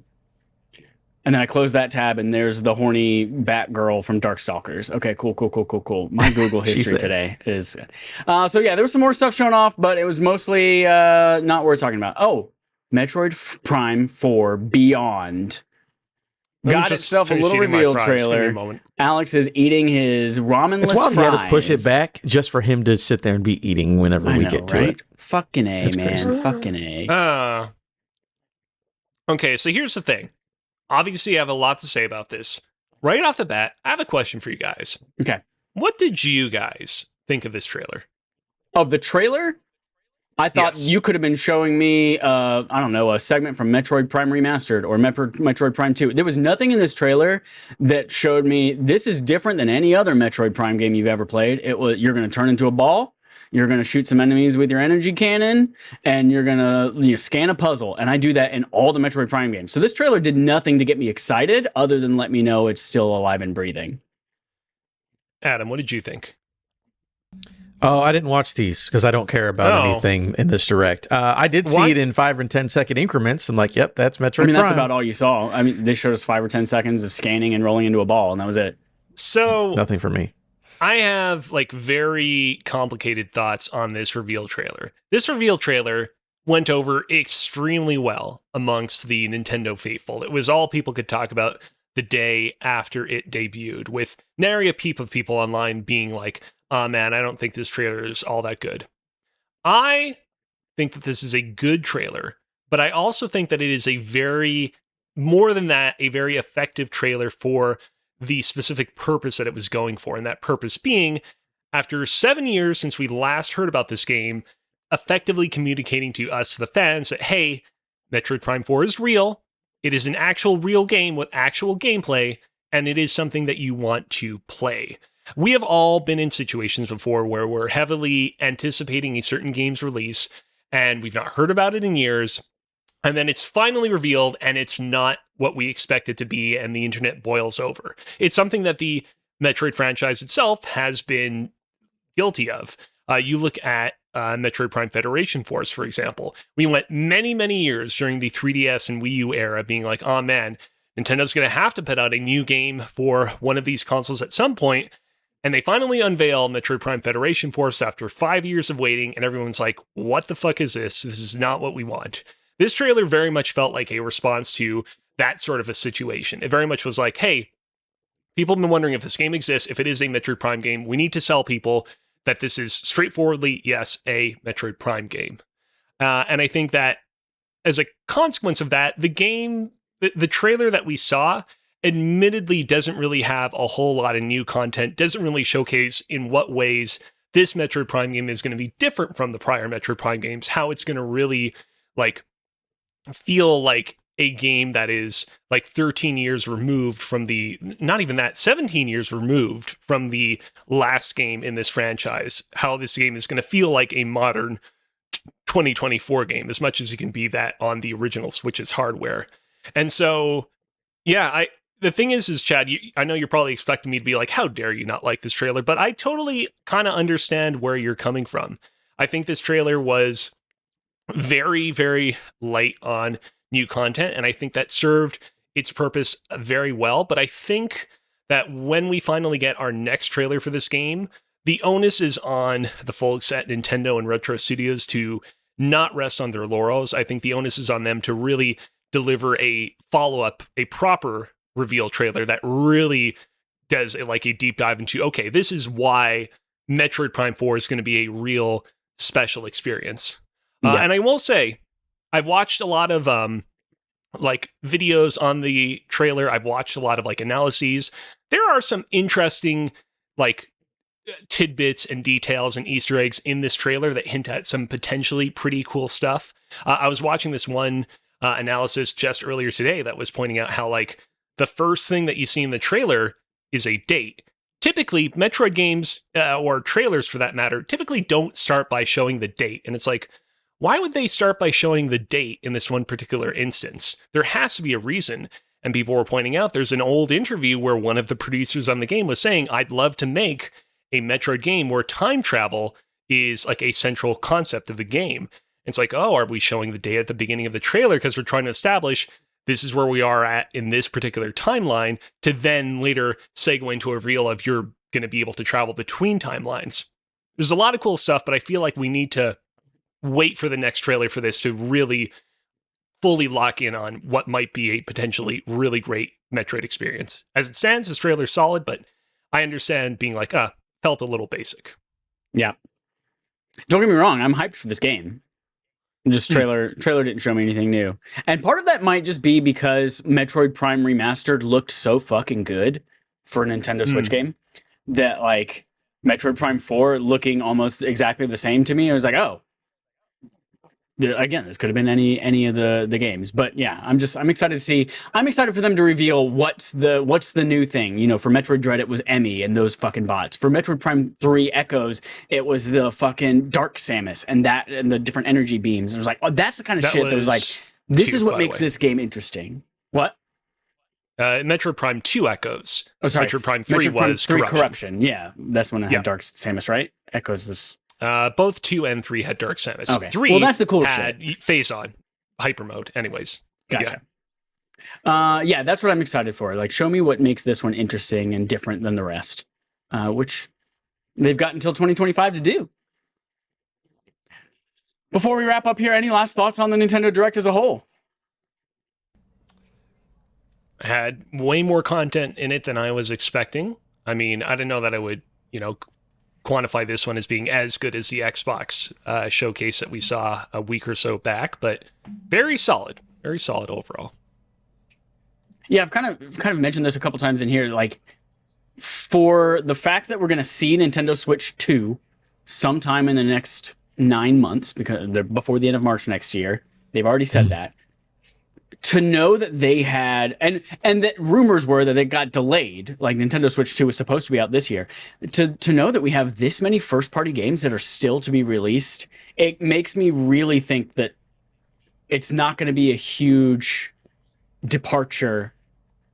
And then I close that tab, and there's the horny Batgirl from Darkstalkers. Okay, cool. My Google history today is... so yeah, there was some more stuff shown off, but it was mostly not what we're talking about. Oh, Metroid Prime 4 Beyond got itself a little reveal trailer. Alex is eating his ramenless fries. It's wild to push it back just for him to sit there and be eating whenever we get to it. Fucking A, that's man. Crazy. Fucking A. Okay, so here's the thing. Obviously, I have a lot to say about this. Right off the bat, I have a question for you guys. Okay. What did you guys think of this trailer? Of the trailer? I thought you could have been showing me, I don't know, a segment from Metroid Prime Remastered or Metroid Prime 2. There was nothing in this trailer that showed me this is different than any other Metroid Prime game you've ever played. You're going to turn into a ball. You're going to shoot some enemies with your energy cannon, and you're going to scan a puzzle. And I do that in all the Metroid Prime games. So this trailer did nothing to get me excited other than let me know it's still alive and breathing. Adam, what did you think? Oh, I didn't watch these because I don't care about anything in this direct. I did see it in 5 and 10 second increments. I'm like, yep, that's Metroid Prime. That's about all you saw. I mean, they showed us 5 or 10 seconds of scanning and rolling into a ball, and that was it. So nothing for me. I have very complicated thoughts on this reveal trailer. This reveal trailer went over extremely well amongst the Nintendo faithful. It was all people could talk about the day after it debuted, with nary a peep of people online being like, oh man, I don't think this trailer is all that good. I think that this is a good trailer, but I also think that it is a very effective trailer for the specific purpose that it was going for, and that purpose being, after 7 years since we last heard about this game, effectively communicating to us, the fans, that, hey, Metroid Prime 4 is real, it is an actual real game with actual gameplay, and it is something that you want to play. We have all been in situations before where we're heavily anticipating a certain game's release, and we've not heard about it in years, and then it's finally revealed, and it's not what we expect it to be, and the internet boils over. It's something that the Metroid franchise itself has been guilty of. You look at Metroid Prime Federation Force, for example. We went many, many years during the 3DS and Wii U era being like, oh man, Nintendo's going to have to put out a new game for one of these consoles at some point. And they finally unveil Metroid Prime Federation Force after 5 years of waiting, and everyone's like, what the fuck is this? This is not what we want. This trailer very much felt like a response to that sort of a situation. It very much was like, hey, people have been wondering if this game exists, if it is a Metroid Prime game. We need to sell people that this is straightforwardly, yes, a Metroid Prime game. And I think that as a consequence of that, the game, the trailer that we saw, admittedly doesn't really have a whole lot of new content, doesn't really showcase in what ways this Metroid Prime game is going to be different from the prior Metroid Prime games, how it's going to really feel like a game that is 13 years removed from not even that, 17 years removed from the last game in this franchise, how this game is going to feel like a modern 2024 game, as much as it can be that on the original Switch's hardware. And so, yeah, the thing is Chad, I know you're probably expecting me to be like, how dare you not like this trailer? But I totally kind of understand where you're coming from. I think this trailer was very, very light on new content, and I think that served its purpose very well. But I think that when we finally get our next trailer for this game, the onus is on the folks at Nintendo and Retro Studios to not rest on their laurels. I think the onus is on them to really deliver a follow-up, a proper reveal trailer that really does a deep dive into, okay, this is why Metroid Prime 4 is going to be a real special experience. And I will say, I've watched a lot of videos on the trailer. I've watched a lot of analyses. There are some interesting tidbits and details and Easter eggs in this trailer that hint at some potentially pretty cool stuff. I was watching this one analysis just earlier today that was pointing out how the first thing that you see in the trailer is a date. Typically, Metroid games, or trailers for that matter, typically don't start by showing the date. And it's like, why would they start by showing the date in this one particular instance? There has to be a reason. And people were pointing out there's an old interview where one of the producers on the game was saying, I'd love to make a Metroid game where time travel is like a central concept of the game. It's like, oh, are we showing the date at the beginning of the trailer because we're trying to establish this is where we are at in this particular timeline, to then later segue into a reveal of you're going to be able to travel between timelines. There's a lot of cool stuff, but I feel like we need to wait for the next trailer for this to really fully lock in on what might be a potentially really great Metroid experience. As it stands, this trailer's solid, but I understand being like, felt a little basic. Yeah. Don't get me wrong, I'm hyped for this game. Just trailer didn't show me anything new. And part of that might just be because Metroid Prime Remastered looked so fucking good for a Nintendo Switch game that, like, Metroid Prime 4 looking almost exactly the same to me, I was like, oh, again, this could have been any of the games. But yeah, I'm excited to see. I'm excited for them to reveal what's the new thing. You know, for Metroid Dread, it was Emmy and those fucking bots. For Metroid Prime 3 Echoes, it was the fucking Dark Samus and the different energy beams. And it was like, oh, that's the kind of shit that was like, this is what makes this game interesting. What? Metroid Prime 2 Echoes. Oh, sorry. Metroid Prime 3 was Corruption. Yeah, that's when I had Dark Samus, right? Echoes was... both 2 and 3 had Dark Samus. Okay. 3 well, that's the cool had shit. Phase On, hyper mode. Anyways, gotcha. Yeah, that's what I'm excited for. Like, show me what makes this one interesting and different than the rest, which they've got until 2025 to do. Before we wrap up here, any last thoughts on the Nintendo Direct as a whole? Had way more content in it than I was expecting. I mean, I didn't know that I would, quantify this one as being as good as the Xbox showcase that we saw a week or so back, but very solid overall. Yeah, I've kind of mentioned this a couple times in here. Like, for the fact that we're going to see Nintendo Switch 2 sometime in the next 9 months, because they're before the end of March next year, they've already said that. To know that they had, and that rumors were that they got delayed, like Nintendo Switch 2 was supposed to be out this year, to know that we have this many first-party games that are still to be released, it makes me really think that it's not going to be a huge departure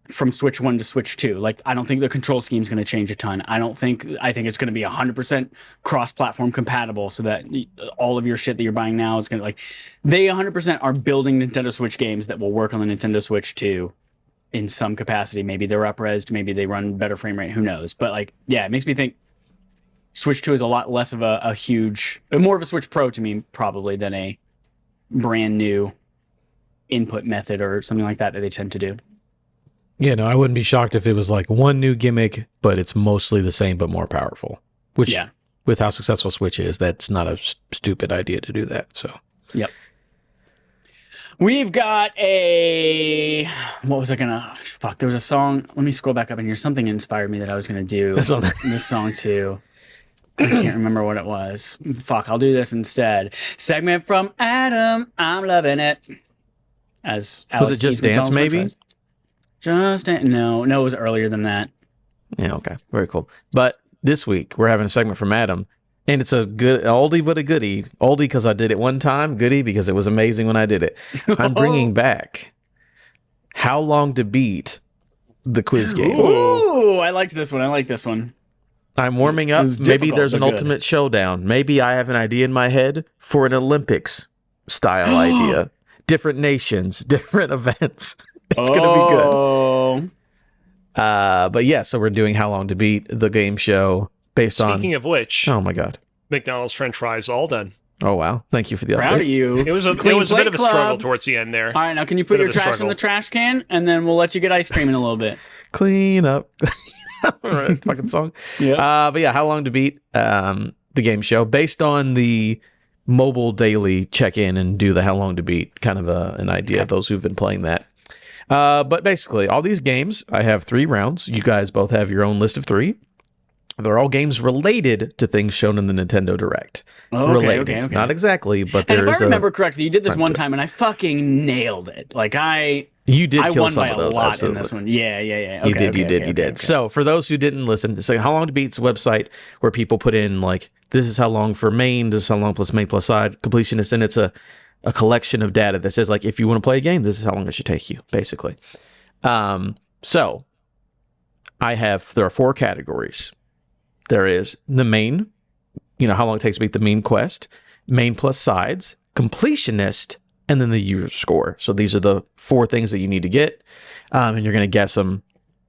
from Switch 1 to Switch 2. Like, I don't think the control scheme is going to change a ton. I think it's going to be 100% cross-platform compatible, so that all of your shit that you're buying now is going to, like, they 100% are building Nintendo Switch games that will work on the Nintendo Switch 2 in some capacity. Maybe they're up-resed, maybe they run better frame rate, who knows? But, like, yeah, it makes me think Switch 2 is a lot less of more of a Switch Pro to me, probably, than a brand new input method or something like that they tend to do. Yeah, no, I wouldn't be shocked if it was like one new gimmick, but it's mostly the same but more powerful. Which, with how successful Switch is, that's not a stupid idea to do that. So, yep. We've got a... What was I gonna... Fuck, there was a song... Let me scroll back up in here. Something inspired me that I was gonna do this song too. I can't remember what it was. Fuck, I'll do this instead. Segment from Adam. I'm loving it. As Alex was it Just Dance, maybe? No, it was earlier than that. Yeah, okay. Very cool. But this week, we're having a segment from Adam, and it's a good oldie but a goodie. Oldie because I did it one time, goodie because it was amazing when I did it. I'm bringing back How Long to Beat, the quiz game. Ooh, I liked this one. I'm warming up. Maybe there's an ultimate showdown. Maybe I have an idea in my head for an Olympics style idea. Different nations, different events. It's going to be good. But yeah, so we're doing How Long to Beat, the game show based on... Speaking of which... Oh my God. McDonald's French fries all done. Oh wow. Thank you for the update. Proud of you. It was a bit of a struggle towards the end there. All right, now can you put your trash in the trash can, and then we'll let you get ice cream in a little bit. Clean up. All right, fucking song. Yeah. But yeah, How Long to Beat, the game show based on the mobile daily check-in and do the How Long to Beat kind of an idea of those who've been playing that. But basically, all these games, I have 3 rounds. You guys both have your own list of 3. They're all games related to things shown in the Nintendo Direct. Oh, related. Okay. Not exactly, but there's... And if I remember correctly, you did this one time, and I fucking nailed it. Like, You did kill won some by of those, a lot absolutely. in this one. Yeah. You did. So for those who didn't listen, so How Long to Beat's a website where people put in like this is how long for main, this is how long plus main plus side, completionist, and it's a collection of data that says, like, if you want to play a game, this is how long it should take you, basically. So there are 4 categories. There is the main, how long it takes to beat the main quest, main plus sides, completionist, and then the user score. So these are the 4 things that you need to get, and you're going to guess them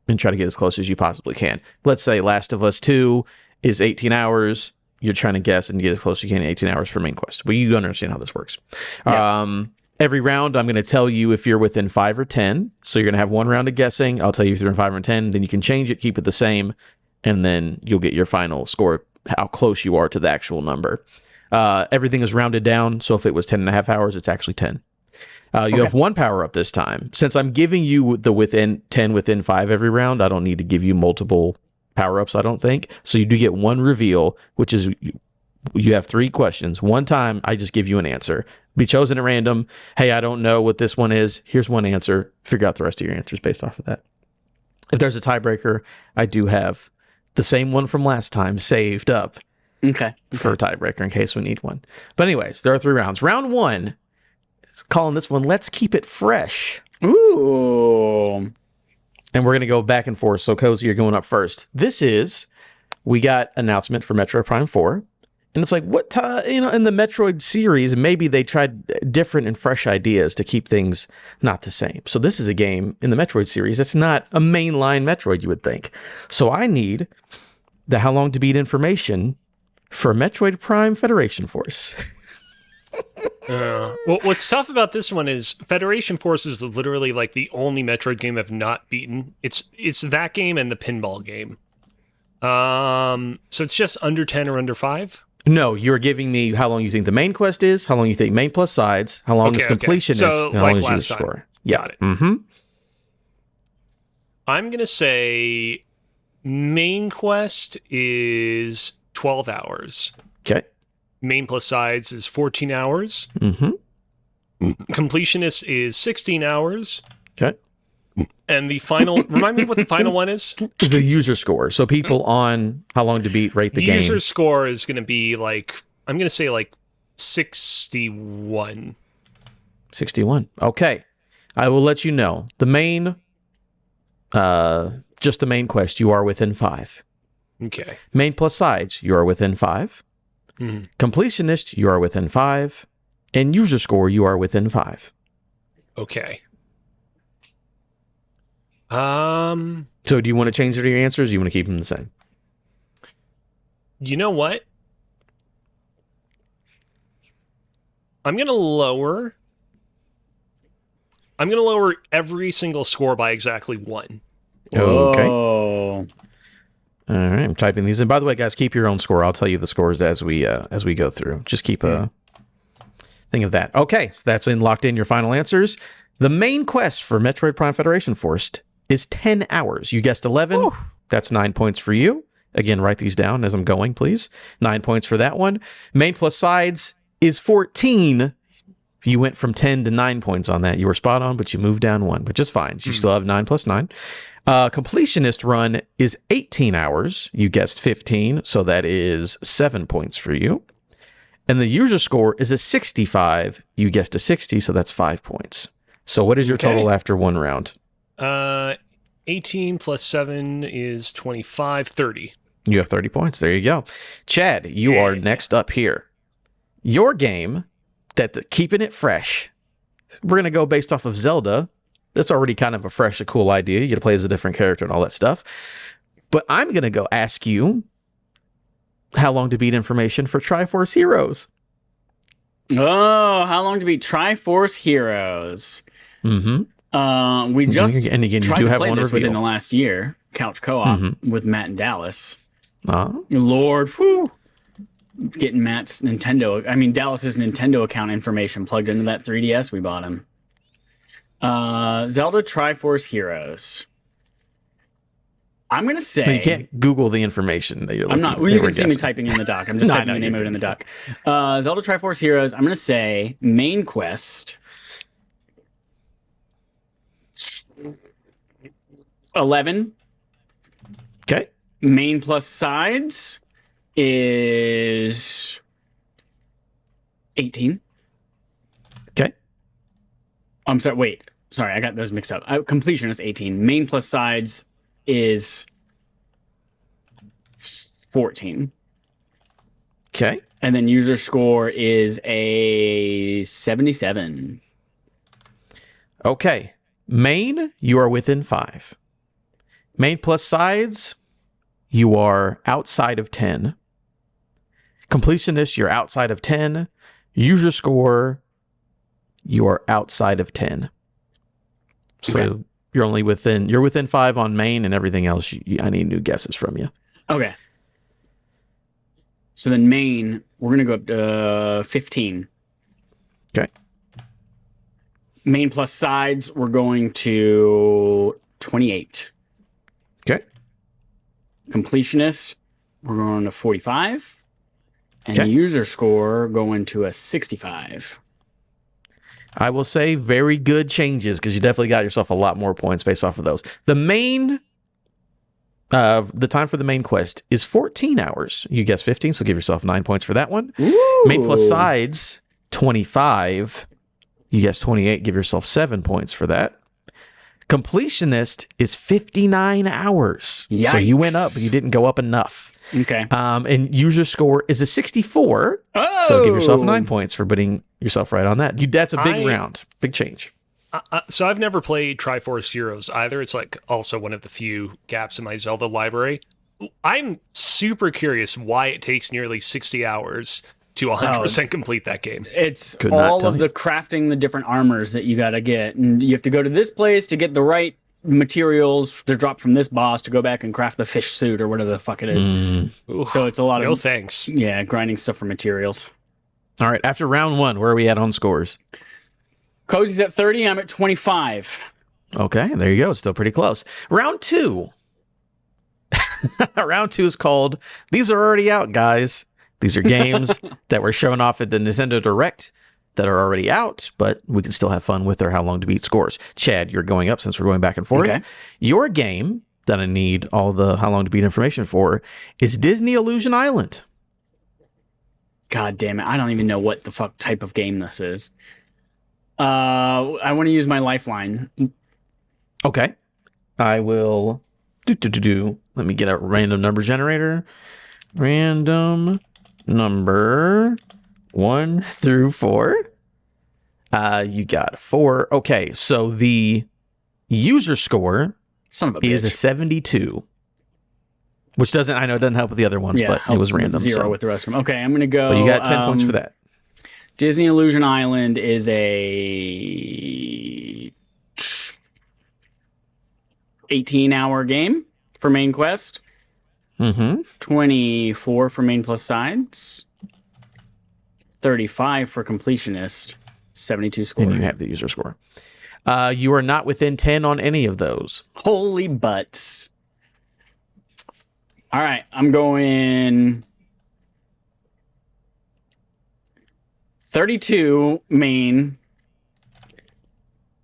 and try to get as close as you possibly can. Let's say Last of Us 2 is 18 hours. You're trying to guess and get as close as you can in 18 hours for main quest. Well, you understand how this works. Yeah. Every round, I'm going to tell you if you're within 5 or 10. So you're going to have 1 round of guessing. I'll tell you if you're in 5 or 10. Then you can change it, keep it the same, and then you'll get your final score, how close you are to the actual number. Everything is rounded down. So if it was 10 and a half hours, it's actually 10. You have 1 power up this time. Since I'm giving you the within 10, within 5 every round, I don't need to give you multiple power ups, I don't think. So you do get 1 reveal, which is you have 3 questions. 1 time, I just give you an answer. Be chosen at random. Hey, I don't know what this one is. Here's 1 answer. Figure out the rest of your answers based off of that. If there's a tiebreaker, I do have the same one from last time saved up. Okay. For a tiebreaker in case we need one. But anyways, there are 3 rounds. Round 1. Calling this one, Let's Keep It Fresh. Ooh. And we're going to go back and forth. So, Cozy, you're going up first. We got announcement for Metroid Prime 4. And it's like, what time, in the Metroid series, maybe they tried different and fresh ideas to keep things not the same. So this is a game in the Metroid series that's not a mainline Metroid, you would think. So I need the how long to beat information for Metroid Prime Federation Force. Well, what's tough about this one is Federation Force is literally like the only Metroid game I've not beaten. It's that game and the pinball game. So it's just under 10 or under 5? No, you're giving me how long you think the main quest is, how long you think main plus sides, how long is completion so, is, and how like long is last your time. score. Yeah. Got it. Mm-hmm. I'm going to say main quest is 12 hours. Okay. Main plus sides is 14 hours. Mm-hmm. Completionist is 16 hours. Okay. And the final, remind me what the final one is? The user score. So people on how long to beat rate the game. User score is going to be like, I'm going to say like 61. 61. Okay. I will let you know. The main, just the main quest, you are within 5. Okay. Main plus sides, you are within 5. Mm-hmm. Completionist, you are within 5. And user score, you are within 5. Okay. So do you want to change your answers or do you want to keep them the same? You know what? I'm going to lower every single score by exactly 1. Okay. Oh. All right, I'm typing these in. By the way, guys, keep your own score. I'll tell you the scores as we go through. Just keep a thing of that. Okay, so that's locked in your final answers. The main quest for Metroid Prime Federation Force is 10 hours. You guessed 11. Ooh. That's 9 points for you. Again, write these down as I'm going, please. 9 points for that one. Main plus sides is 14. You went from 10 to 9 points on that. You were spot on, but you moved down 1, which is fine. You still have 9 plus 9. Completionist run is 18 hours. You guessed 15, so that is 7 points for you. And the user score is a 65. You guessed a 60, so that's 5 points. So what is your total after 1 round? 18 plus 7 is 25, 30. You have 30 points. There you go. Chad, you are next up here. Your game, keeping it fresh. We're going to go based off of Zelda. That's already kind of a fresh, a cool idea. You get to play as a different character and all that stuff. But I'm going to go ask you how long to beat information for Triforce Heroes. Oh, how long to beat Triforce Heroes? Mm-hmm. We just and again, tried you do to have play one this reveal. within the last year. Couch co-op with Matt and Dallas. Uh-huh. Lord, whew. Getting Dallas's Nintendo account information plugged into that 3DS we bought him. Zelda Triforce Heroes. I'm going to say... No, you can't Google the information that you're looking I'm not. Well, you can see me typing in the doc. I'm just typing the name of it in the doc. Zelda Triforce Heroes. I'm going to say main quest... 11. Okay. Main plus sides... is 18. Okay. I'm sorry, wait. Sorry, I got those mixed up. Completion is 18. Main plus sides is 14. Okay. And then user score is a 77. Okay. Main, you are within 5. Main plus sides, you are outside of 10. Completionist, you're outside of 10. User score, you are outside of 10. So Okay. you're within 5 on main, and everything else, I need new guesses from you. Okay. So then main, we're going to go up to 15. Okay. Main plus sides, we're going to 28. Okay. Completionist, we're going to 45. And Okay. user score going to a 65. I will say very good changes because you definitely got yourself a lot more points based off of those. The time for the main quest is 14 hours. You guessed 15, so give yourself 9 points for that one. Ooh. Main plus sides, 25. You guessed 28, give yourself 7 points for that. Completionist is 59 hours. Yikes. So you went up, but you didn't go up enough. Okay. And user score is a 64. Oh! So give yourself 9 points for putting yourself right on that. That's a big round. Big change. So I've never played Triforce Heroes either. It's like also one of the few gaps in my Zelda library. I'm super curious why it takes nearly 60 hours to 100% complete that game. It's all of the crafting the different armors that you got to get. And you have to go to this place to get the right materials to drop from this boss to go back and craft the fish suit or whatever the fuck it is. So it's a lot of... No thanks. Yeah, grinding stuff for materials. All right, after round 1, where are we at on scores? Cozy's at 30, I'm at 25. Okay, there you go. Still pretty close. Round 2. Round 2 is called, these are already out, guys. These are games that were shown off at the Nintendo Direct that are already out, but we can still have fun with their How Long to Beat scores. Chad, you're going up since we're going back and forth. Okay. Your game that I need all the How Long to Beat information for is Disney Illusion Island. God damn it. I don't even know what the fuck type of game this is. I want to use my lifeline. Okay. I will Let me get a random number generator. Random number 1 through 4. You got 4. Okay, so the user score is a 72. Which doesn't help with the other ones, but it was random. 0 with the rest of them. Okay, I'm going to go. But you got 10 points for that. Disney Illusion Island is a 18-hour game for main quest. 24 for main plus sides. 35 for completionist. 72 score. And you have the user score. You are not within 10 on any of those. Holy butts. All right, I'm going 32 main,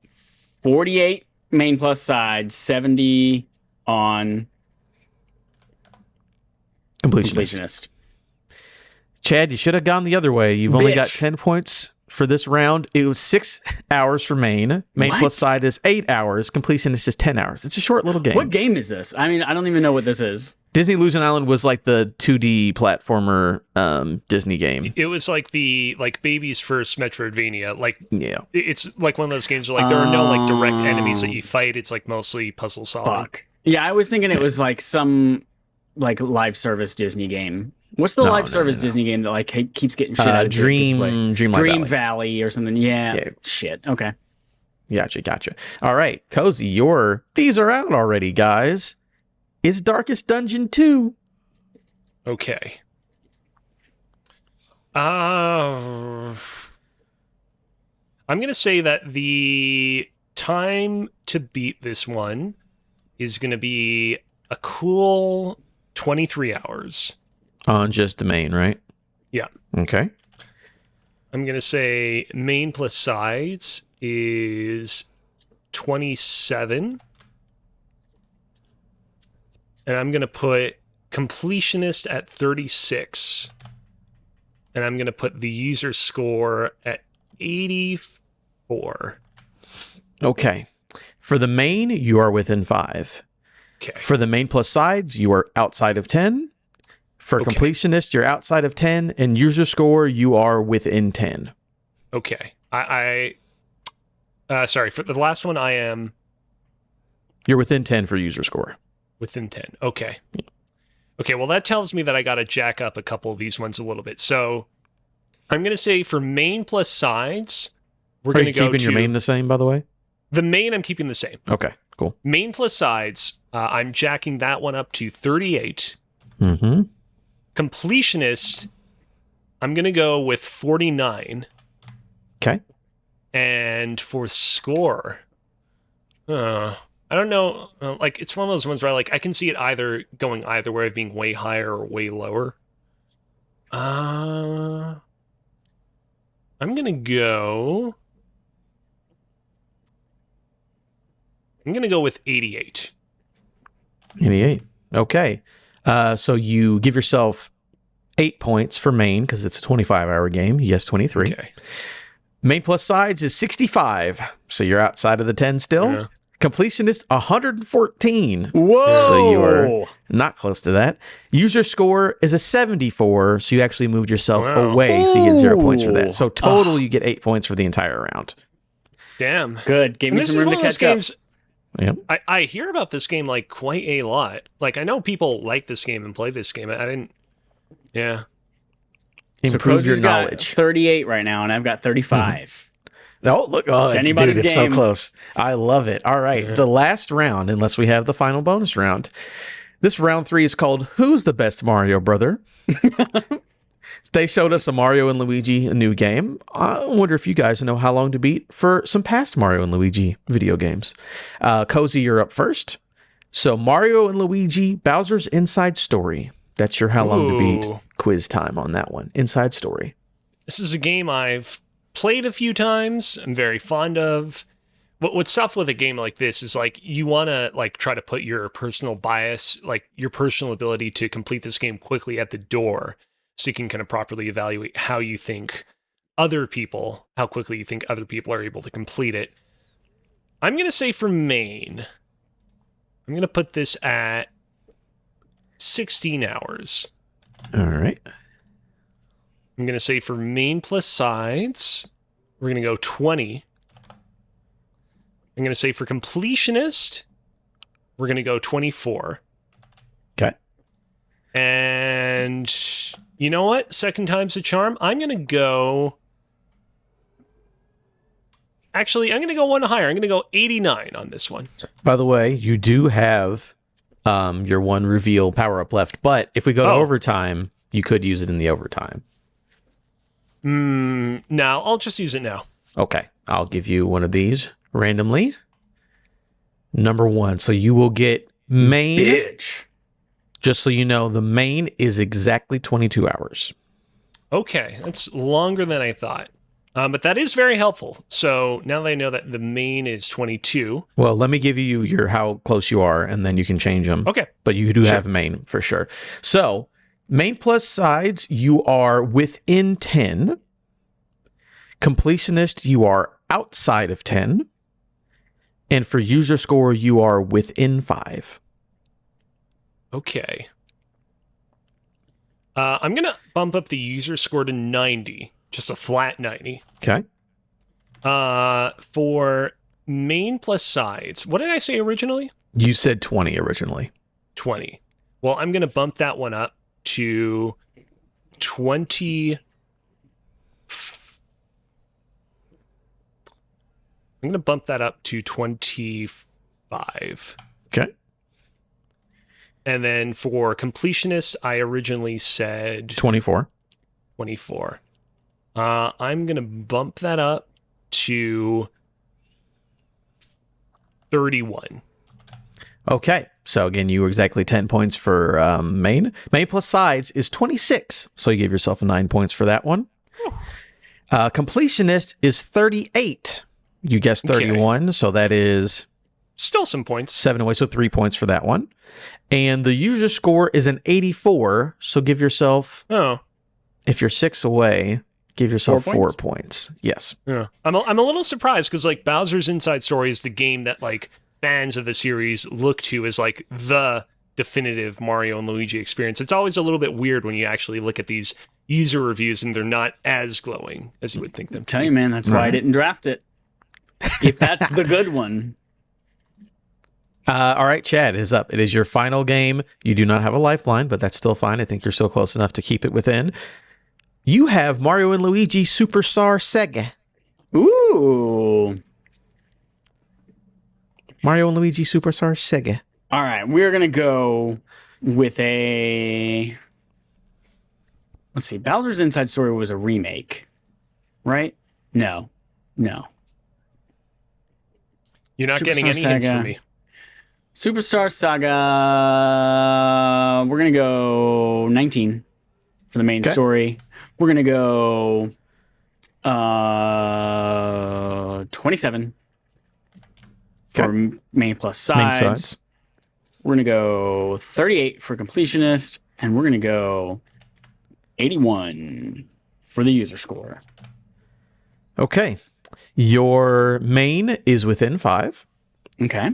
48 main plus side, 70 on completionist. Chad, you should have gone the other way. You've only got 10 points for this round. It was 6 hours for main. Main plus side is 8 hours. Completionist is 10 hours. It's a short little game. What game is this? I mean, I don't even know what this is. Disney Illusion Island was like the 2D platformer Disney game. It was like the baby's first Metroidvania. Yeah, it's like one of those games where there are no direct enemies that you fight. It's mostly puzzle solving. Fuck. Yeah, I was thinking it was some live service Disney game. What's the live service Disney game that keeps getting shit out of Dream Valley or something? Yeah. Shit. Okay. Gotcha. All right, Cozy, these are out already, guys. Is Darkest Dungeon 2? Okay. I'm going to say that the time to beat this one is going to be a cool 23 hours. On just the main, right? Yeah. Okay. I'm going to say main plus sides is 27. And I'm going to put completionist at 36. And I'm going to put the user score at 84. Okay. For the main, you are within 5. Okay. For the main plus sides, you are outside of 10. For Okay. completionist, you're outside of 10. And user score, you are within 10. Okay. Sorry, for the last one, I am You're within 10 for user score. within 10. Okay. Okay, well, that tells me that I got to jack up a couple of these ones a little bit. So I'm going to say for main plus sides, we're Are going you to go keeping to... your main the same, by the way? The main, I'm keeping the same. Okay, cool. Main plus sides, I'm jacking that one up to 38. Mm-hmm. Completionist, I'm going to go with 49. Okay. And for score, I don't know. Like, it's one of those ones where I can see it either going either way, of being way higher or way lower. I'm going to go... I'm going to go with 88. 88. Okay. So you give yourself 8 points for main because it's a 25-hour game. Yes, 23. Okay. Main plus sides is 65. So you're outside of the 10 still. Yeah. Completionist, 114. Whoa! So you are not close to that. User score is a 74. So you actually moved yourself Wow. away. So you get 0 points for Ooh. that. So total, you get 8 points for the entire round. Damn. Good. Gave And me this some is room one to of those catch up. games... Yep. I hear about this game like quite a lot. Like, I know people like this game and play this game. I didn't... Yeah. Improve your Cozy's got knowledge. 38 right now, and I've got 35. Oh, look. Oh, It's anybody's dude, it's game. so close. I love it. All right. Yeah. The last round, unless we have the final bonus round. This round 3 is called Who's the Best Mario Brother? They showed us a Mario and Luigi, a new game. I wonder if you guys know how long to beat for some past Mario and Luigi video games. Cozy, you're up first. So Mario and Luigi, Bowser's Inside Story. That's your how long to beat Ooh. quiz time on that one. Inside Story. This is a game I've played a few times. I'm very fond of. What's tough with a game like this is like you want to like try to put your personal bias, like your personal ability to complete this game quickly at the door, so you can kind of properly evaluate how you think how quickly you think other people are able to complete it. I'm going to say for main, I'm going to put this at 16 hours. All right. I'm going to say for main plus sides, we're going to go 20. I'm going to say for completionist, we're going to go 24. Okay. And you know what? Second time's a charm. I'm going to go... Actually, I'm going to go one higher. I'm going to go 89 on this one. By the way, you do have your one reveal power-up left, but if we go to overtime, you could use it in the overtime. No, I'll just use it now. Okay, I'll give you one of these randomly. Number 1, so you will get main. Bitch. Just so you know, the main is exactly 22 hours. Okay, that's longer than I thought. But that is very helpful. So now that I know that the main is 22. Well, let me give you your how close you are, and then you can change them. Okay. But you do Sure. have main for sure. So, main plus sides, you are within 10. Completionist, you are outside of 10. And for user score, you are within 5. Okay. I'm going to bump up the user score to 90. Just a flat 90. Okay. For main plus sides, what did I say originally? You said 20 originally. 20. Well, I'm going to bump that one up to 20. I'm going to bump that up to 25. Okay. And then for completionist, I originally said 24. 24. I'm going to bump that up to 31. Okay. So again, you were exactly 10 points for main. Main plus sides is 26. So you gave yourself 9 points for that one. Completionist is 38. You guessed 31. So that is still some points. 7 away, so 3 points for that one. And the user score is an 84, so give yourself, if you're 6 away, give yourself 4 points. Yes. Yeah. I'm a little surprised because like Bowser's Inside Story is the game that like fans of the series look to as like the definitive Mario and Luigi experience. It's always a little bit weird when you actually look at these user reviews and they're not as glowing as you would think them. Tell you, man, that's why I didn't draft it. If that's the good one. All right, Chad is up. It is your final game. You do not have a lifeline, but that's still fine. I think you're still close enough to keep it within. You have Mario and Luigi Superstar Sega. Ooh. Mario and Luigi Superstar Sega. All right, we're going to go with a... Let's see. Bowser's Inside Story was a remake, right? No. You're not getting any hints from me. Superstar Saga. We're going to go 19 for the main story. We're going to go 27 for main plus sides. We're going to go 38 for completionist. And we're going to go 81 for the user score. Okay. Your main is within 5. Okay.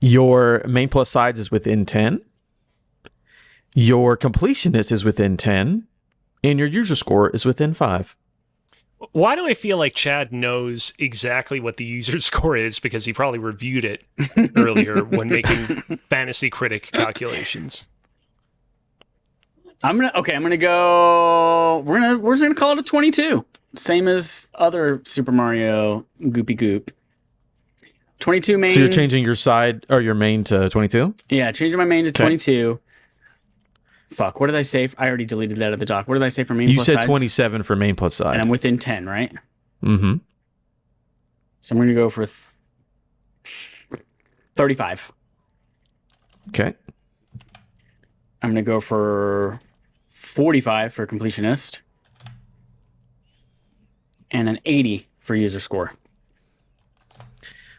Your main plus sides is within 10. Your completionist is within 10. And your user score is within 5. Why do I feel like Chad knows exactly what the user score is? Because he probably reviewed it earlier when making Fantasy Critic calculations. I'm gonna go. We're just gonna call it a 22, same as other Super Mario Goopy Goop. 22 main. So you're changing your side or your main to 22? Yeah, changing my main to 22. Fuck, what did I say? I already deleted that at the doc. What did I say for main plus sides? You said 27 for main plus side. And I'm within 10, right? Mm-hmm. So I'm going to go for 35. Okay. I'm going to go for 45 for completionist. And an 80 for user score.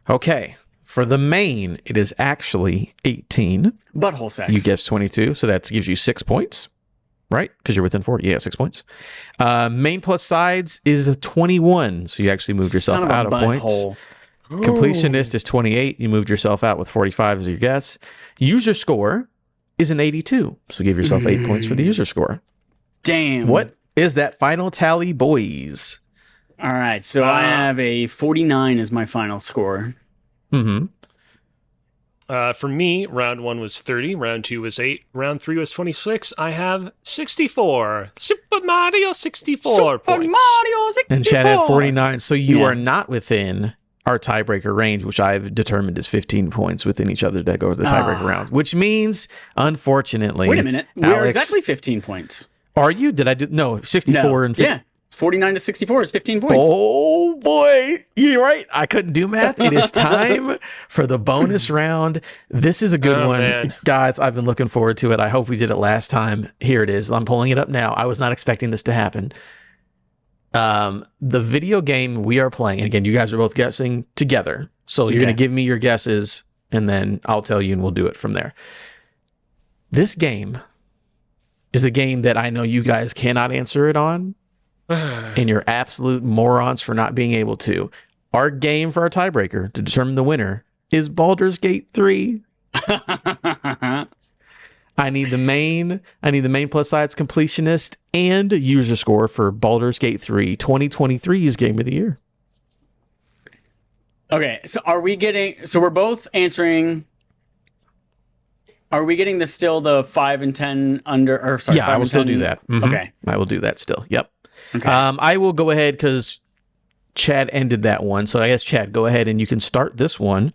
Okay. For the main, it is actually 18. Butthole sex. You guessed 22, so that gives you 6 points, right? Because you're within 40. Yeah, 6 points. Main plus sides is a 21, so you actually moved yourself out of points. Completionist is 28. You moved yourself out with 45 as your guess. User score is an 82, so give yourself 8 points for the user score. Damn. What is that final tally, boys? All right, so I have a 49 as my final score. Mm-hmm. For me, round 1 was 30, round 2 was 8, round 3 was 26. I have 64. Super Mario 64 points. Mario 64. And Chad had 49, so you are not within our tiebreaker range, which I've determined is 15 points within each other that go to the tiebreaker round, which means, unfortunately... Wait a minute. We are exactly 15 points. Are you? Did I do... No, 64 and 50. Yeah. 49 to 64 is 15 points. Oh, boy. You're right. I couldn't do math. It is time for the bonus round. This is a good one. Man. Guys, I've been looking forward to it. I hope we did it last time. Here it is. I'm pulling it up now. I was not expecting this to happen. The video game we are playing, and again, you guys are both guessing together. So you're going to give me your guesses, and then I'll tell you, and we'll do it from there. This game is a game that I know you guys cannot answer it on. And you're absolute morons for not being able to. Our game for our tiebreaker to determine the winner is Baldur's Gate 3. I need the main plus sides completionist and user score for Baldur's Gate 3, 2023's game of the year. Okay, so we're both answering. Are we getting the 5 and 10 under, or sorry, yeah, I will still do that. Mm-hmm. Okay. I will do that still. Yep. Okay. I will go ahead because Chad ended that one. So I guess, Chad, go ahead and you can start this one.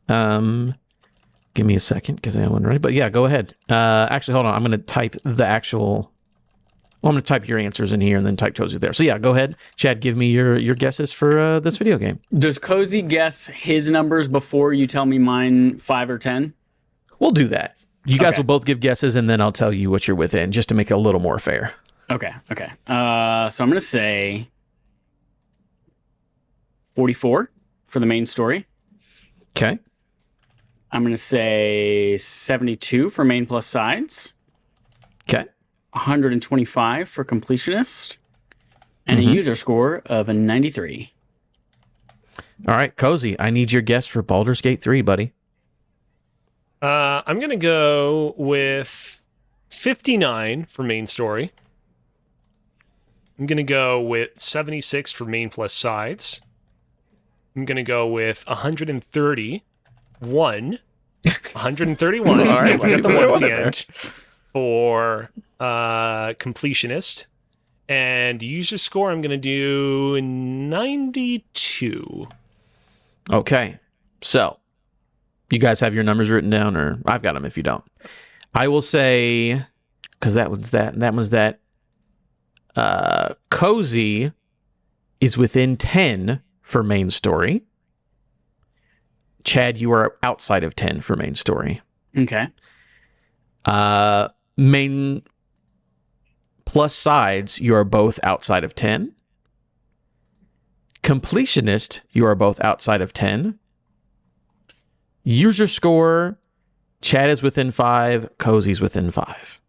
Give me a second because I am ready. But yeah, go ahead. Actually, hold on. I'm going to type I'm going to type your answers in here and then type Cozy there. So yeah, go ahead. Chad, give me your guesses for this video game. Does Cozy guess his numbers before you tell me mine 5 or 10? We'll do that. You guys will both give guesses and then I'll tell you what you're within just to make it a little more fair. Okay. So I'm going to say 44 for the main story. Okay. I'm going to say 72 for main plus sides. Okay. 125 for completionist. And a user score of a 93. All right, Cozy, I need your guess for Baldur's Gate 3, buddy. I'm going to go with 59 for main story. I'm going to go with 76 for main plus sides. I'm going to go with 131. 131. All right, I got the one at the end for completionist. And user score, I'm going to do 92. Okay. So, you guys have your numbers written down, or I've got them if you don't. I will say, because that was that. Cozy is within 10 for main story. Chad, you are outside of 10 for main story. Okay. Main plus sides, you are both outside of 10. Completionist, you are both outside of 10. User score, Chad is within 5, Cozy's within 5.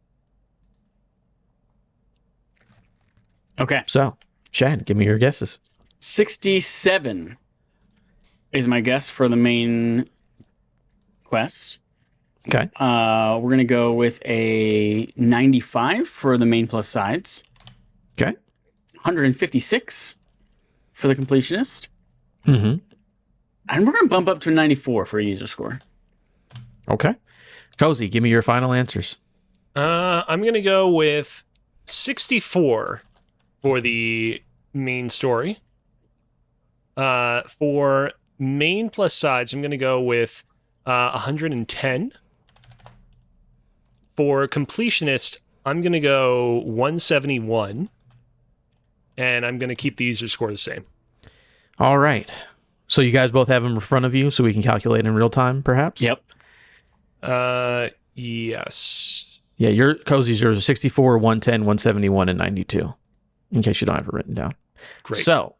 Okay. So, Chad, give me your guesses. 67 is my guess for the main quest. Okay. We're going to go with a 95 for the main plus sides. Okay. 156 for the completionist. Mm-hmm. And we're going to bump up to a 94 for a user score. Okay. Cozy, give me your final answers. I'm going to go with 64 for the main story. For main plus sides, I'm going to go with 110. For completionist, I'm going to go 171. And I'm going to keep the user score the same. All right. So you guys both have them in front of you so we can calculate in real time, perhaps? Yep. Yes. Yeah, Cozy's yours are 64, 110, 171, and 92, in case you don't have it written down. Great. So,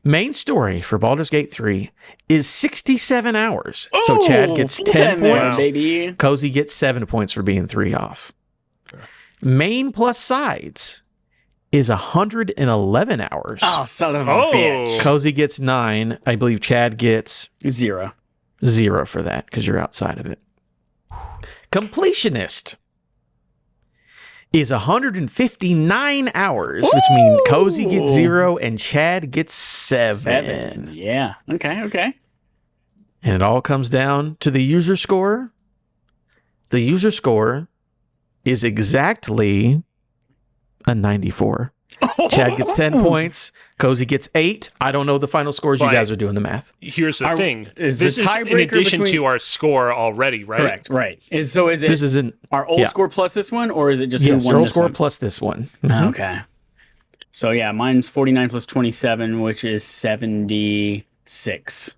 main story for Baldur's Gate 3 is 67 hours. Ooh, So Chad gets 10 there, points. baby. Cozy gets 7 points for being 3 off. Main plus sides is 111 hours. Oh, son of a Oh. bitch. Cozy gets 9. I believe Chad gets 0. 0 for that because you're outside of it. Completionist is 159 hours, which means Cozy gets 0 and Chad gets 7. Yeah. Okay. And it all comes down to the user score. The user score is exactly a 94. Chad gets 10 points. Cozy gets 8. I don't know the final scores. You But guys are doing the math. Here's the thing. is This the is in tiebreaker addition between- to our score already, right? Correct. Right. Is it This isn't our old yeah. score plus this one, or is it just who yes, won your old this score one? plus this one. Okay. So yeah, mine's 49 plus 27, which is 76.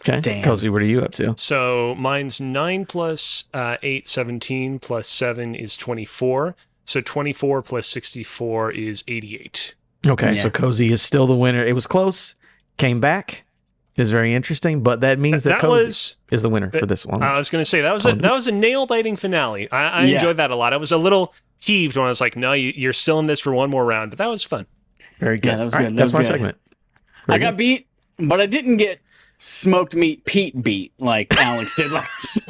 Okay. Damn. Cozy, what are you up to? So mine's 9 plus 8, 17 plus 7 is 24. So 24 plus 64 is 88. Okay, Yeah. so Cozy is still the winner. It was close. Came back. It was very interesting, but that means that Cozy is the winner for this one. I was going to say that was a nail biting finale. I Yeah. enjoyed that a lot. I was a little heaved when I was like, "No, you're still in this for one more round," but that was fun. Very good. Yeah, that was All good. right, That that's was my good. segment. I Very got good. beat, but I didn't get smoked meat Pete beat like Alex did last.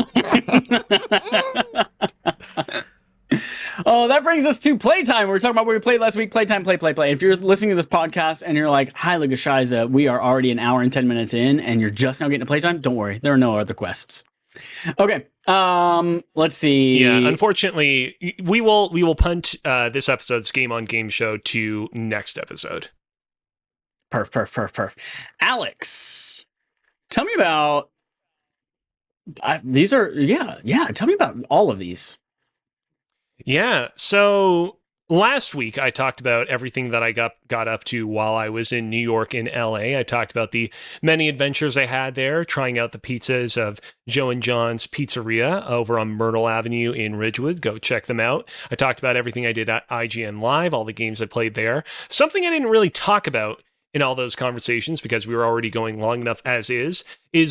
Oh, that brings us to playtime. We're talking about what we played last week. Playtime, play. If you're listening to this podcast and you're like, "Hi, Lugashiza, we are already an hour and 10 minutes in, and you're just now getting to playtime," don't worry, there are no other quests. Okay, let's see. Yeah, unfortunately, we will punt this episode's Game on Game show to next episode. Perf. Alex, tell me about these are yeah. Tell me about all of these. Yeah, so last week I talked about everything that I got up to while I was in New York and LA. I talked about the many adventures I had there, trying out the pizzas of Joe and John's Pizzeria over on Myrtle Avenue in Ridgewood. Go check them out. I talked about everything I did at IGN Live, all the games I played there. Something I didn't really talk about in all those conversations, because we were already going long enough as is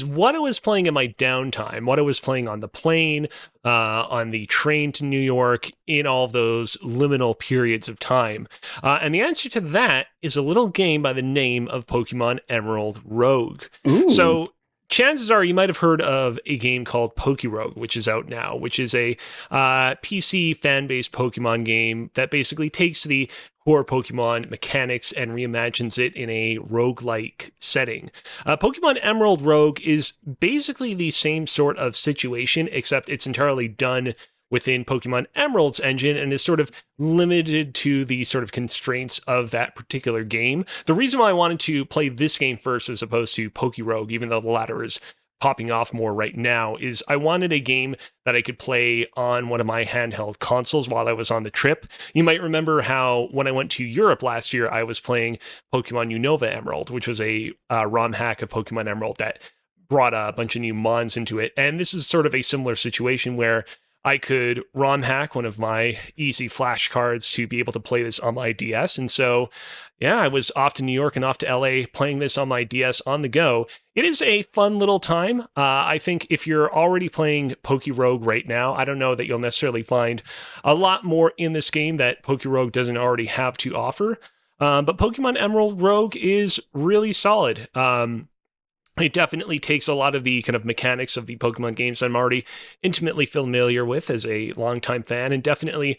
what I was playing in my downtime, what I was playing on the plane, on the train to New York, in all those liminal periods of time. And the answer to that is a little game by the name of Pokemon Emerald Rogue. Ooh. So chances are you might have heard of a game called Pokerogue, which is out now, which is a PC fan-based Pokemon game that basically takes the core Pokemon mechanics and reimagines it in a roguelike setting. Pokemon Emerald Rogue is basically the same sort of situation, except it's entirely done within Pokemon Emerald's engine and is sort of limited to the sort of constraints of that particular game. The reason why I wanted to play this game first as opposed to Pokerogue, even though the latter is popping off more right now, is I wanted a game that I could play on one of my handheld consoles while I was on the trip. You might remember how when I went to Europe last year, I was playing Pokemon Unova Emerald, which was a ROM hack of Pokemon Emerald that brought a bunch of new mons into it. And this is sort of a similar situation where I could ROM hack one of my easy flashcards to be able to play this on my DS. And so, yeah, I was off to New York and off to LA playing this on my DS on the go. It is a fun little time. I think if you're already playing Pokerogue right now, I don't know that you'll necessarily find a lot more in this game that Pokerogue doesn't already have to offer. But Pokemon Emerald Rogue is really solid. It definitely takes a lot of the kind of mechanics of the Pokemon games I'm already intimately familiar with as a longtime fan, and definitely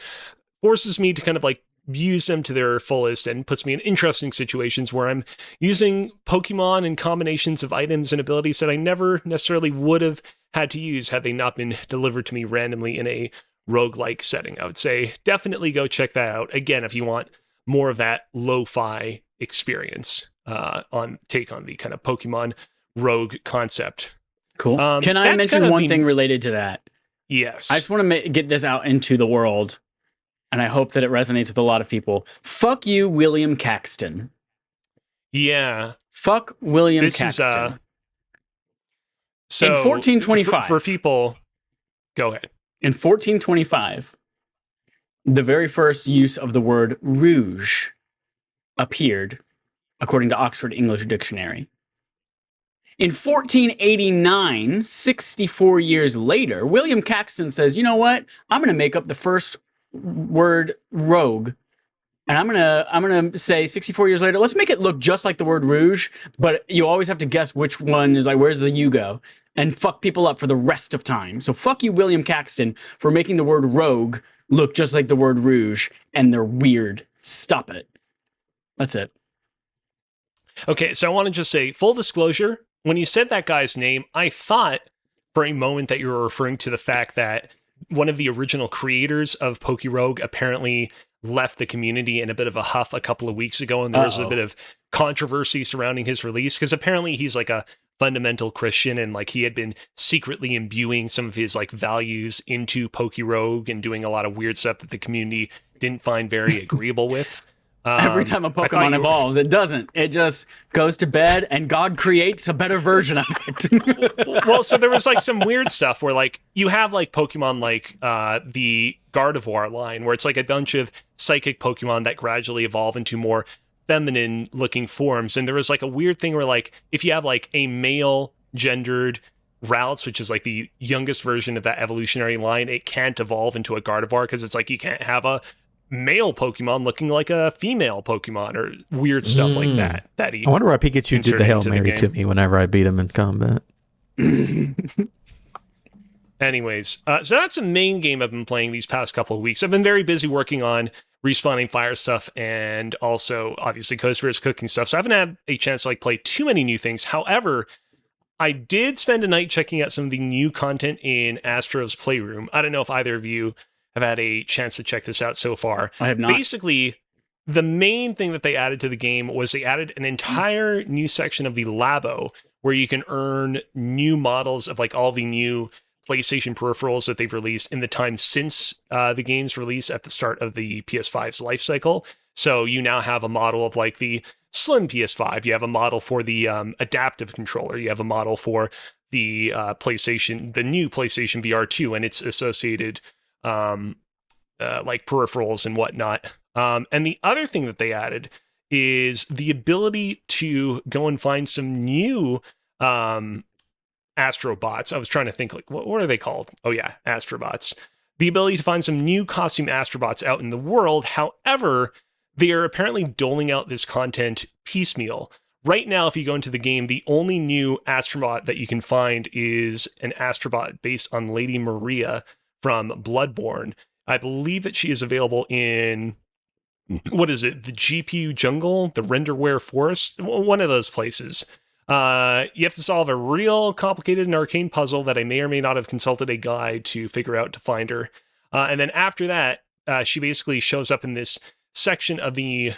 forces me to kind of like use them to their fullest and puts me in interesting situations where I'm using Pokemon and combinations of items and abilities that I never necessarily would have had to use had they not been delivered to me randomly in a roguelike setting. I would say definitely go check that out. Again, if you want more of that lo-fi experience on the kind of Pokemon Rogue concept. Cool. Can I mention one thing related to that? Yes. I just want to get this out into the world, and I hope that it resonates with a lot of people. Fuck you, William Caxton. Yeah. Fuck William Caxton. So in 1425, for people, go ahead. In 1425, the very first use of the word rouge appeared, according to Oxford English Dictionary. In 1489, 64 years later, William Caxton says, you know what? I'm going to make up the first word rogue. And I'm going to say 64 years later, let's make it look just like the word rouge, but you always have to guess which one is like, where's the you go? And fuck people up for the rest of time. So fuck you, William Caxton, for making the word rogue look just like the word rouge, and they're weird. Stop it. That's it. Okay, so I want to just say, full disclosure, when you said that guy's name, I thought for a moment that you were referring to the fact that one of the original creators of Pokerogue apparently left the community in a bit of a huff a couple of weeks ago, and there was a bit of controversy surrounding his release, because apparently he's like a fundamental Christian, and like he had been secretly imbuing some of his like values into Pokerogue and doing a lot of weird stuff that the community didn't find very agreeable with. Every time a Pokemon evolves, it doesn't. It just goes to bed, and God creates a better version of it. Well, so there was like some weird stuff where like you have like Pokemon like the Gardevoir line, where it's like a bunch of psychic Pokemon that gradually evolve into more feminine looking forms. And there was like a weird thing where like if you have like a male gendered Ralts, which is like the youngest version of that evolutionary line, it can't evolve into a Gardevoir because it's like you can't have a male Pokemon looking like a female Pokemon or weird stuff like that. I wonder why Pikachu did the Hail Mary to me whenever I beat him in combat. Anyways, so that's the main game I've been playing these past couple of weeks. I've been very busy working on respawning fire stuff and also obviously Coastbear's cooking stuff. So I haven't had a chance to like play too many new things. However, I did spend a night checking out some of the new content in Astro's Playroom. I don't know if either of you have had a chance to check this out so far. I have not. Basically, the main thing that they added to the game was they added an entire new section of the Labo where you can earn new models of like all the new PlayStation peripherals that they've released in the time since the game's release at the start of the PS5's life cycle. So you now have a model of like the slim PS5. You have a model for the adaptive controller. You have a model for the PlayStation, the new PlayStation VR 2 and its associated like peripherals and whatnot. And the other thing that they added is the ability to go and find some new astrobots. I was trying to think, like, what are they called? Oh yeah, astrobots. The ability to find some new costume astrobots out in the world. However, they are apparently doling out this content piecemeal. Right now, if you go into the game, the only new astrobot that you can find is an astrobot based on Lady Maria from Bloodborne. I believe that she is available in, what is it, the GPU jungle, the Renderware forest, one of those places. You have to solve a real complicated and arcane puzzle that I may or may not have consulted a guide to figure out to find her. And then after that, she basically shows up in this section of the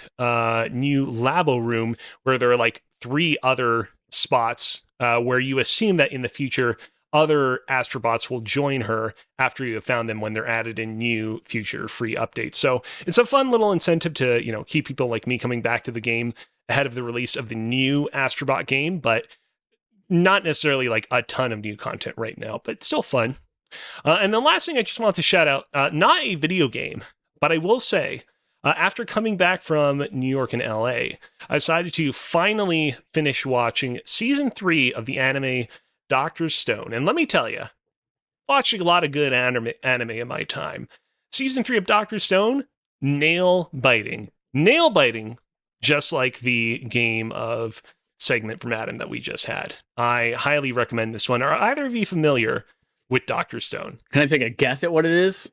new labo room where there are like 3 other spots where you assume that in the future other astrobots will join her after you have found them when they're added in new future free updates. So it's a fun little incentive to, you know, keep people like me coming back to the game ahead of the release of the new Astrobot game, but not necessarily like a ton of new content right now, but still fun. And the last thing I just want to shout out, not a video game, but I will say, after coming back from New York and LA, I decided to finally finish watching season 3 of the anime Dr. Stone. And let me tell you, watching a lot of good anime in my time. Season 3 of Dr. Stone, nail biting. Nail biting, just like the game of segment from Adam that we just had. I highly recommend this one. Are either of you familiar with Dr. Stone? Can I take a guess at what it is?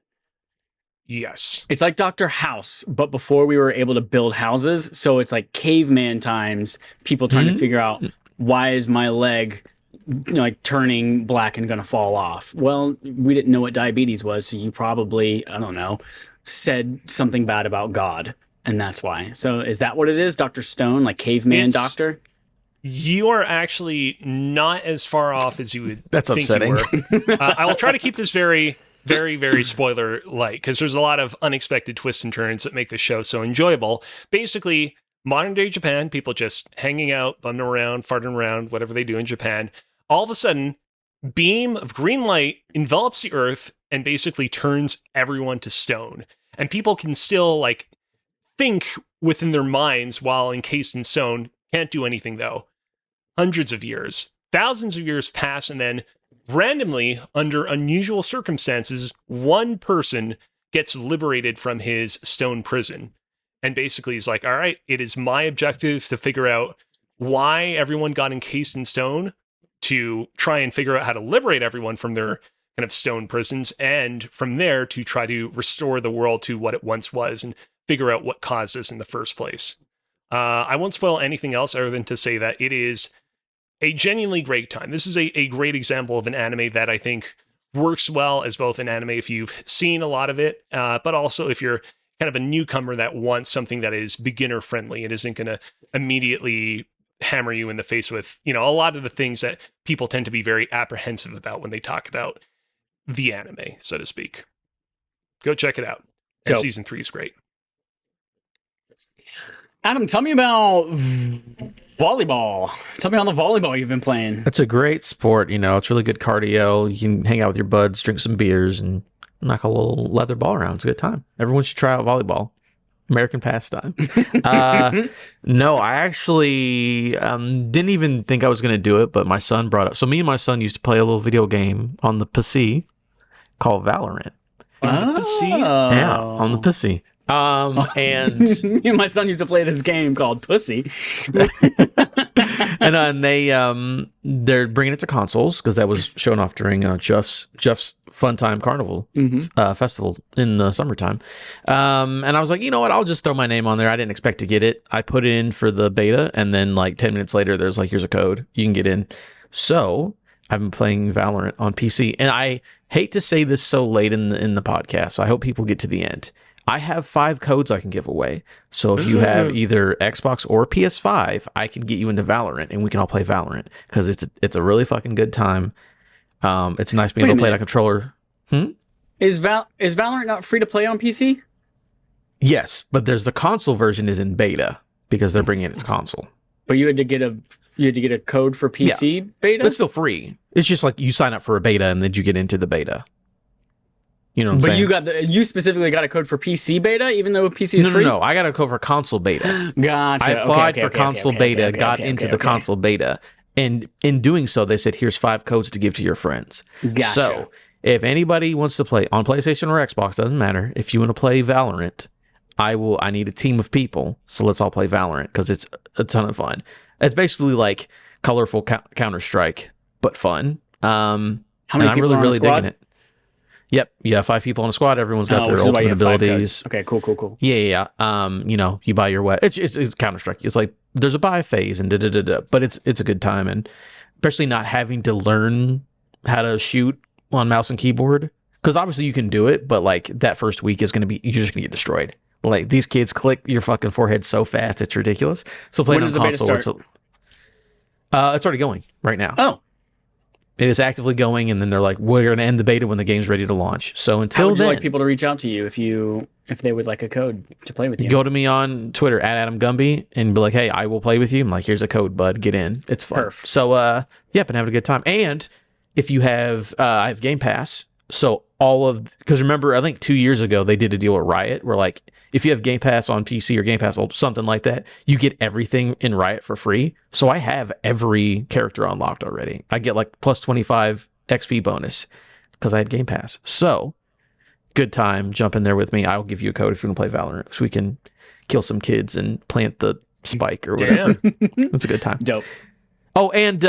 Yes. It's like Dr. House, but before we were able to build houses. So it's like caveman times, people trying to figure out, why is my leg, you know, like turning black and going to fall off? Well, we didn't know what diabetes was. So you probably, I don't know, said something bad about God. And that's why. So is that what it is? Dr. Stone, like caveman doctor? You are actually not as far off as you would That's think upsetting. you were. I will try to keep this very, very spoiler light because there's a lot of unexpected twists and turns that make the show so enjoyable. Basically, modern day Japan, people just hanging out, bumming around, farting around, whatever they do in Japan. All of a sudden, beam of green light envelops the earth and basically turns everyone to stone. And people can still like think within their minds while encased in stone. Can't do anything though. Hundreds of years, thousands of years pass, and then randomly, under unusual circumstances, one person gets liberated from his stone prison. And basically he's like, all right, it is my objective to figure out why everyone got encased in stone, to try and figure out how to liberate everyone from their kind of stone prisons, and from there to try to restore the world to what it once was and figure out what caused this in the first place. I won't spoil anything else other than to say that it is a genuinely great time. This is a great example of an anime that I think works well as both an anime if you've seen a lot of it, but also if you're kind of a newcomer that wants something that is beginner friendly and isn't going to immediately hammer you in the face with, you know, a lot of the things that people tend to be very apprehensive about when they talk about the anime, so to speak. Go check it out. And season 3 is great. Adam, tell me about volleyball. Tell me about the volleyball you've been playing. It's a great sport. You know, it's really good cardio. You can hang out with your buds, drink some beers, and knock a little leather ball around. It's a good time. Everyone should try out volleyball. American pastime. No, I actually didn't even think I was going to do it, but my son brought up. So me and my son used to play a little video game on the PC called Valorant. On the PC? Yeah, on the PC. And Me and my son used to play this game called Pussy. and they're bringing it to consoles because that was shown off during Jeff's Fun Time Carnival festival in the summertime. And I was like, you know what? I'll just throw my name on there. I didn't expect to get it. I put in for the beta, and then like 10 minutes later, there's like, here's a code. You can get in. So I've been playing Valorant on PC, and I hate to say this so late in the podcast, so I hope people get to the end. I have 5 codes I can give away. So if you have either Xbox or PS5, I can get you into Valorant, and we can all play Valorant because it's a really fucking good time. It's nice being able to play on a controller. Is Valorant not free to play on PC? Yes, but there's the console version is in beta because they're bringing it to console. But you had to get a code for PC beta? But it's still free. It's just like you sign up for a beta and then you get into the beta. You know what I'm But saying? you specifically got a code for PC beta, even though PC is free? No. I got a code for console beta. Gotcha. I applied for Okay, console beta, got okay, into okay, the okay. console beta, and in doing so, they said, "Here's 5 codes to give to your friends." Gotcha. So, if anybody wants to play on PlayStation or Xbox, doesn't matter. If you want to play Valorant, I need a team of people, so let's all play Valorant because it's a ton of fun. It's basically like colorful Counter-Strike, but fun. How many and I'm people are on really a squad? digging it. Yep, yeah, 5 people on a squad. Everyone's got their which is why you ultimate have 5 abilities. codes. Okay, cool. Yeah. You know, you buy your weapon. It's Counter Strike. It's like there's a buy phase and but it's a good time, and especially not having to learn how to shoot on mouse and keyboard, because obviously you can do it, but like that first week is gonna be, you're just gonna get destroyed. Like these kids click your fucking forehead so fast, it's ridiculous. So playing on console, it's already going right now. Oh. It is actively going, and then they're like, we're going to end the beta when the game's ready to launch. So until How would you then, like people to reach out to you if they would like a code to play with you? go to me on Twitter at Adam Gumby and be like, hey, I will play with you. I'm like, here's a code, bud. Get in. It's fun. Perf. So, yep, and have a good time. And if you have, I have Game Pass. So because remember, I think 2 years ago, they did a deal with Riot where like, if you have Game Pass on PC or Game Pass, something like that, you get everything in Riot for free. So I have every character unlocked already. I get like plus 25 XP bonus because I had Game Pass. So good time. Jump in there with me. I'll give you a code if you want to play Valorant so we can kill some kids and plant the spike or whatever. It's a good time. Dope. Oh, and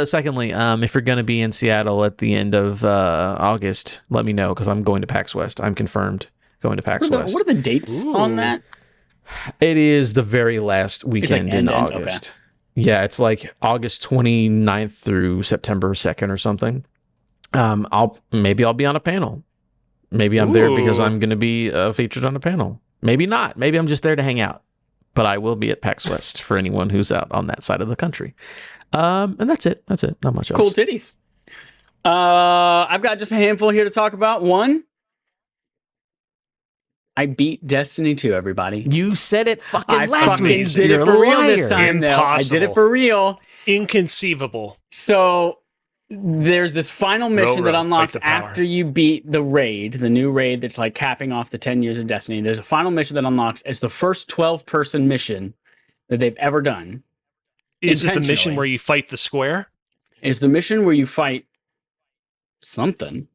secondly, if you're going to be in Seattle at the end of August, let me know because I'm going to PAX West. I'm confirmed going to PAX West. What are the dates on that? It is the very last weekend in August. Okay. Yeah, it's like August 29th through September 2nd or something. I'll be on a panel. Maybe I'm there because I'm going to be featured on a panel. Maybe not. Maybe I'm just there to hang out. But I will be at PAX West for anyone who's out on that side of the country. And that's it. Not much else. Cool titties. I've got just a handful here to talk about. One, I beat Destiny 2, everybody. You said it fucking last week. I did it for real this time, though. I did it for real. Inconceivable. So there's this final mission that unlocks after you beat the raid, the new raid that's like capping off the 10 years of Destiny. There's a final mission that unlocks as the first 12-person mission that they've ever done. Is it the mission where you fight the square? It's the mission where you fight something.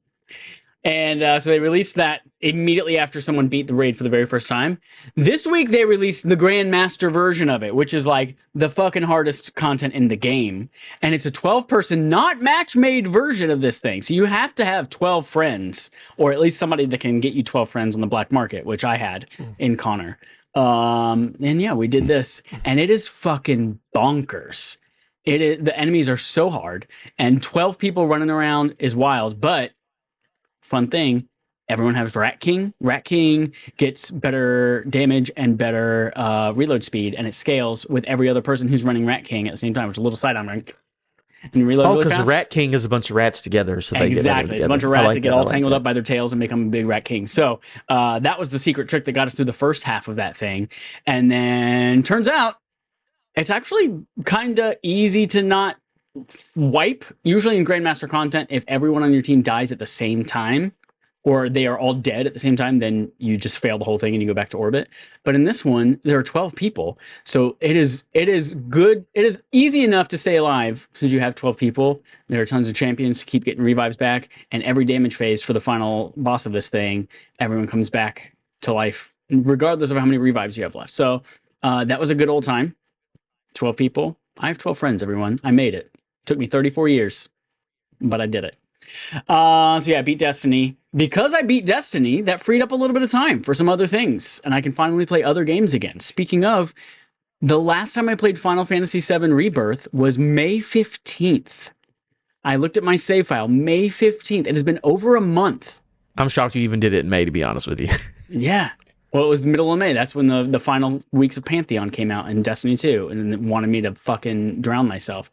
And so they released that immediately after someone beat the raid for the very first time. This week they released the Grandmaster version of it, which is like the fucking hardest content in the game. And it's a 12-person, not match-made version of this thing. So you have to have 12 friends, or at least somebody that can get you 12 friends on the black market, which I had in Connor. And yeah, we did this, and it is fucking bonkers. The enemies are so hard, and 12 people running around is wild, but fun thing, everyone has Rat King. Rat King gets better damage and better reload speed, and it scales with every other person who's running Rat King at the same time, which is a little sidearm ring. And reload really fast. Because Rat King is a bunch of rats together, so they exactly. It's a bunch of rats that get all tangled up by their tails and become a big Rat King. So that was the secret trick that got us through the first half of that thing. And then turns out it's actually kind of easy to not wipe. Usually in Grandmaster content, if everyone on your team dies at the same time, or they are all dead at the same time, then you just fail the whole thing and you go back to orbit. But in this one, there are 12 people. So it is good. It is easy enough to stay alive since you have 12 people. There are tons of champions to keep getting revives back. And every damage phase for the final boss of this thing, everyone comes back to life, regardless of how many revives you have left. So that was a good old time. 12 people. I have 12 friends, everyone. I made it. Took me 34 years, but I did it. So yeah, I beat Destiny. Because I beat Destiny, that freed up a little bit of time for some other things, and I can finally play other games again. Speaking of, the last time I played Final Fantasy VII Rebirth was May 15th. I looked at my save file, May 15th. It has been over a month. I'm shocked you even did it in May, to be honest with you. Yeah. Well, it was the middle of May. That's when the final weeks of Pantheon came out in Destiny 2, and it wanted me to fucking drown myself.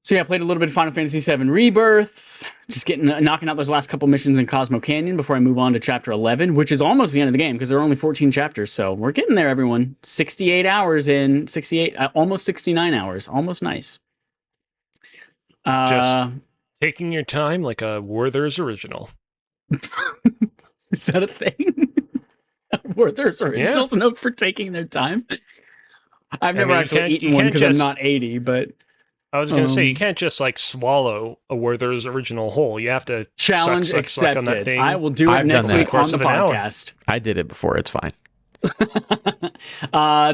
So yeah, I played a little bit of Final Fantasy VII Rebirth, just knocking out those last couple missions in Cosmo Canyon before I move on to Chapter 11, which is almost the end of the game because there are only 14 chapters. So we're getting there, everyone. 68 hours in, almost 69 hours. Almost nice. Just taking your time like a Werther's original. Is that a thing? Werther's Originals known for taking their time. I've never actually eaten one because I'm not 80, but I was going to say, you can't just like swallow a Werther's Original whole. You have to challenge accepted. On that thing. I will do it next week on the podcast. I did it before. It's fine.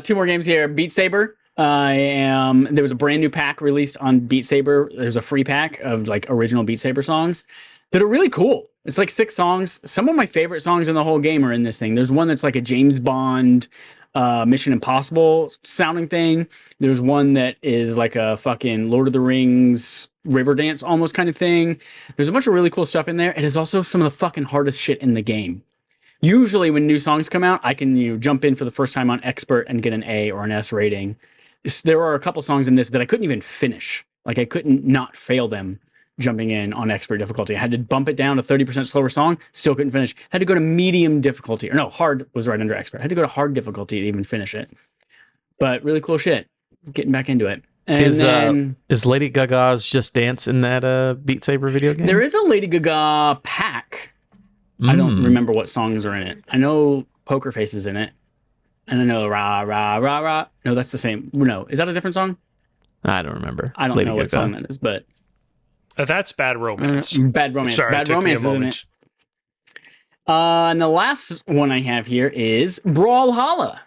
2 more games here. Beat Saber. There was a brand new pack released on Beat Saber. There's a free pack of like original Beat Saber songs that are really cool. It's like 6 songs. Some of my favorite songs in the whole game are in this thing. There's one that's like a James Bond, Mission Impossible sounding thing. There's one that is like a fucking Lord of the Rings river dance almost kind of thing. There's a bunch of really cool stuff in there. It is also some of the fucking hardest shit in the game. Usually when new songs come out, I can jump in for the first time on expert and get an A or an S rating. There are a couple songs in this that I couldn't even finish. Like I couldn't not fail them jumping in on expert difficulty. I had to bump it down to 30% slower song, still couldn't finish. Had to go to medium difficulty. Or no, hard was right under expert. I had to go to hard difficulty to even finish it. But really cool shit. Getting back into it. And is Lady Gaga's Just Dance in that Beat Saber video game? There is a Lady Gaga pack. I don't remember what songs are in it. I know Poker Face is in it. And I know Rah, Rah, Rah, Rah. No, that's the same. No, is that a different song? I don't rember. I don't know what song that is, but... that's Bad Romance. Bad Romance. Sorry, Bad Romance is in it. And the last one I have here is Brawlhalla.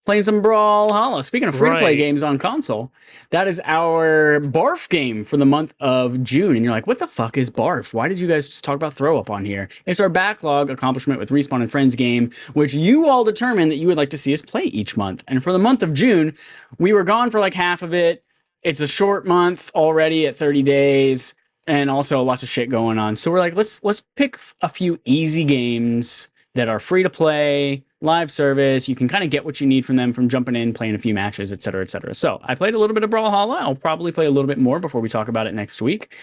Playing some Brawlhalla. Speaking of free-to-play games on console, that is our Barf game for the month of June. And you're like, what the fuck is Barf? Why did you guys just talk about throw up on here? It's our backlog accomplishment with Respawn and Friends game, which you all determined that you would like to see us play each month. And for the month of June, we were gone for like half of it. It's a short month already at 30 days, and also lots of shit going on. So we're like, let's pick a few easy games that are free to play, live service. You can kind of get what you need from them from jumping in, playing a few matches, et cetera, et cetera. So I played a little bit of Brawlhalla. I'll probably play a little bit more before we talk about it next week.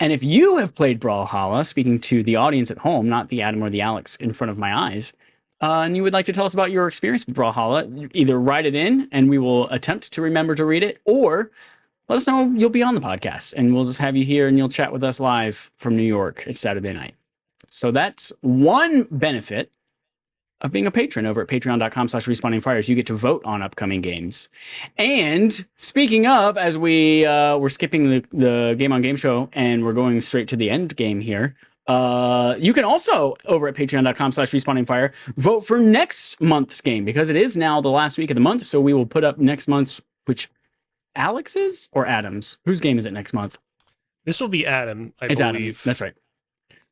And if you have played Brawlhalla, speaking to the audience at home, not the Adam or the Alex in front of my eyes, and you would like to tell us about your experience with Brawlhalla, either write it in and we will attempt to remember to read it, or let us know you'll be on the podcast and we'll just have you here and you'll chat with us live from New York. It's Saturday night. So that's one benefit of being a patron over at patreon.com/respawningfires. You get to vote on upcoming games. And speaking of, as we're skipping the Game on Game show and we're going straight to the end game here, you can also, over at patreon.com/respawningfire, vote for next month's game, because it is now the last week of the month. So we will put up next month's, which Alex's or Adam's? Whose game is it next month? This will be Adam, I believe. Adam. That's right.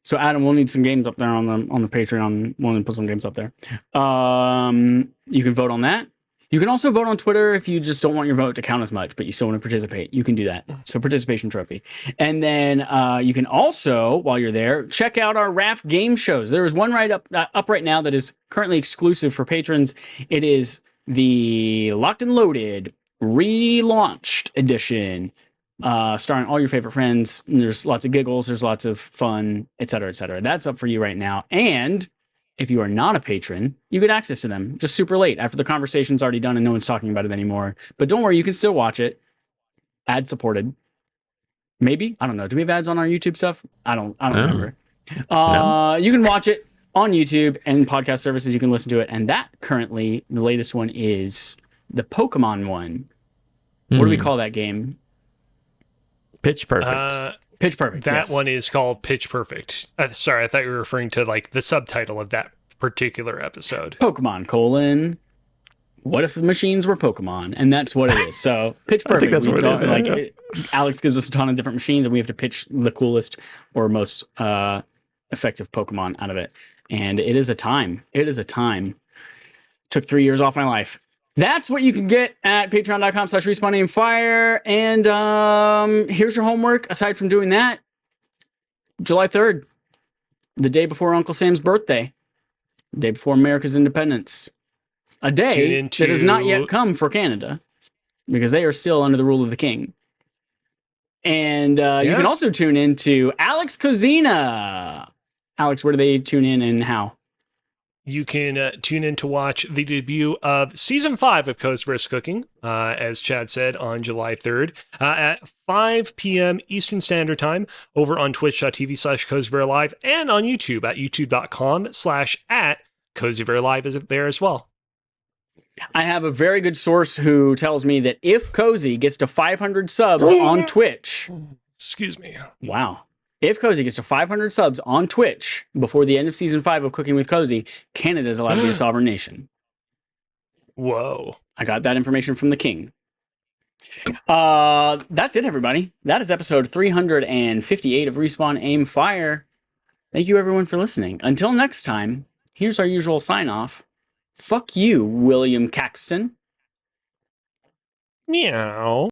So Adam, we'll need some games up there on the Patreon. We'll put some games up there. You can vote on that. You can also vote on Twitter if you just don't want your vote to count as much, but you still want to participate. You can do that. So participation trophy. And then you can also, while you're there, check out our RAF game shows. There is one up right now that is currently exclusive for patrons. It is the Locked and Loaded relaunched edition. Starring all your favorite friends. There's lots of giggles, there's lots of fun, etc., etc. That's up for you right now. And if you are not a patron, you get access to them just super late after the conversation's already done and no one's talking about it anymore. But don't worry, you can still watch it. Ad supported. Maybe? I don't know. Do we have ads on our YouTube stuff? I don't remember. No. You can watch it on YouTube and podcast services. You can listen to it. And that currently, the latest one is the Pokemon one. What do we call that game? Pitch Perfect. Pitch Perfect. That one is called Pitch Perfect. Sorry, I thought you were referring to like the subtitle of that particular episode. Pokemon : what if the machines were Pokemon? And that's what it is. So Pitch Perfect. I think that's what it is. Alex gives us a ton of different machines and we have to pitch the coolest or most effective Pokemon out of it. And it is a time. Took 3 years off my life. That's what you can get at patreon.com/respawningfire. And here's your homework. Aside from doing that, July 3rd, the day before Uncle Sam's birthday, the day before America's independence, a day that has not yet come for Canada because they are still under the rule of the king. And you can also tune into Alex Kozina. Alex, where do they tune in and how? you can tune in to watch the debut of Season 5 of Coast vs. Cooking, as Chad said, on July 3rd at 5 p.m. Eastern Standard Time over on twitch.tv/CozyBearLive and on YouTube at youtube.com/@CozyBearLive is there as well. I have a very good source who tells me that if Cozy gets to 500 subs on Twitch... Excuse me. Wow. If Cozy gets to 500 subs on Twitch before the end of Season 5 of Cooking with Cozy, Canada is allowed to be a sovereign nation. Whoa. I got that information from the king. That's it, everybody. That is episode 358 of Respawn Aim Fire. Thank you, everyone, for listening. Until next time, here's our usual sign-off. Fuck you, William Caxton. Meow.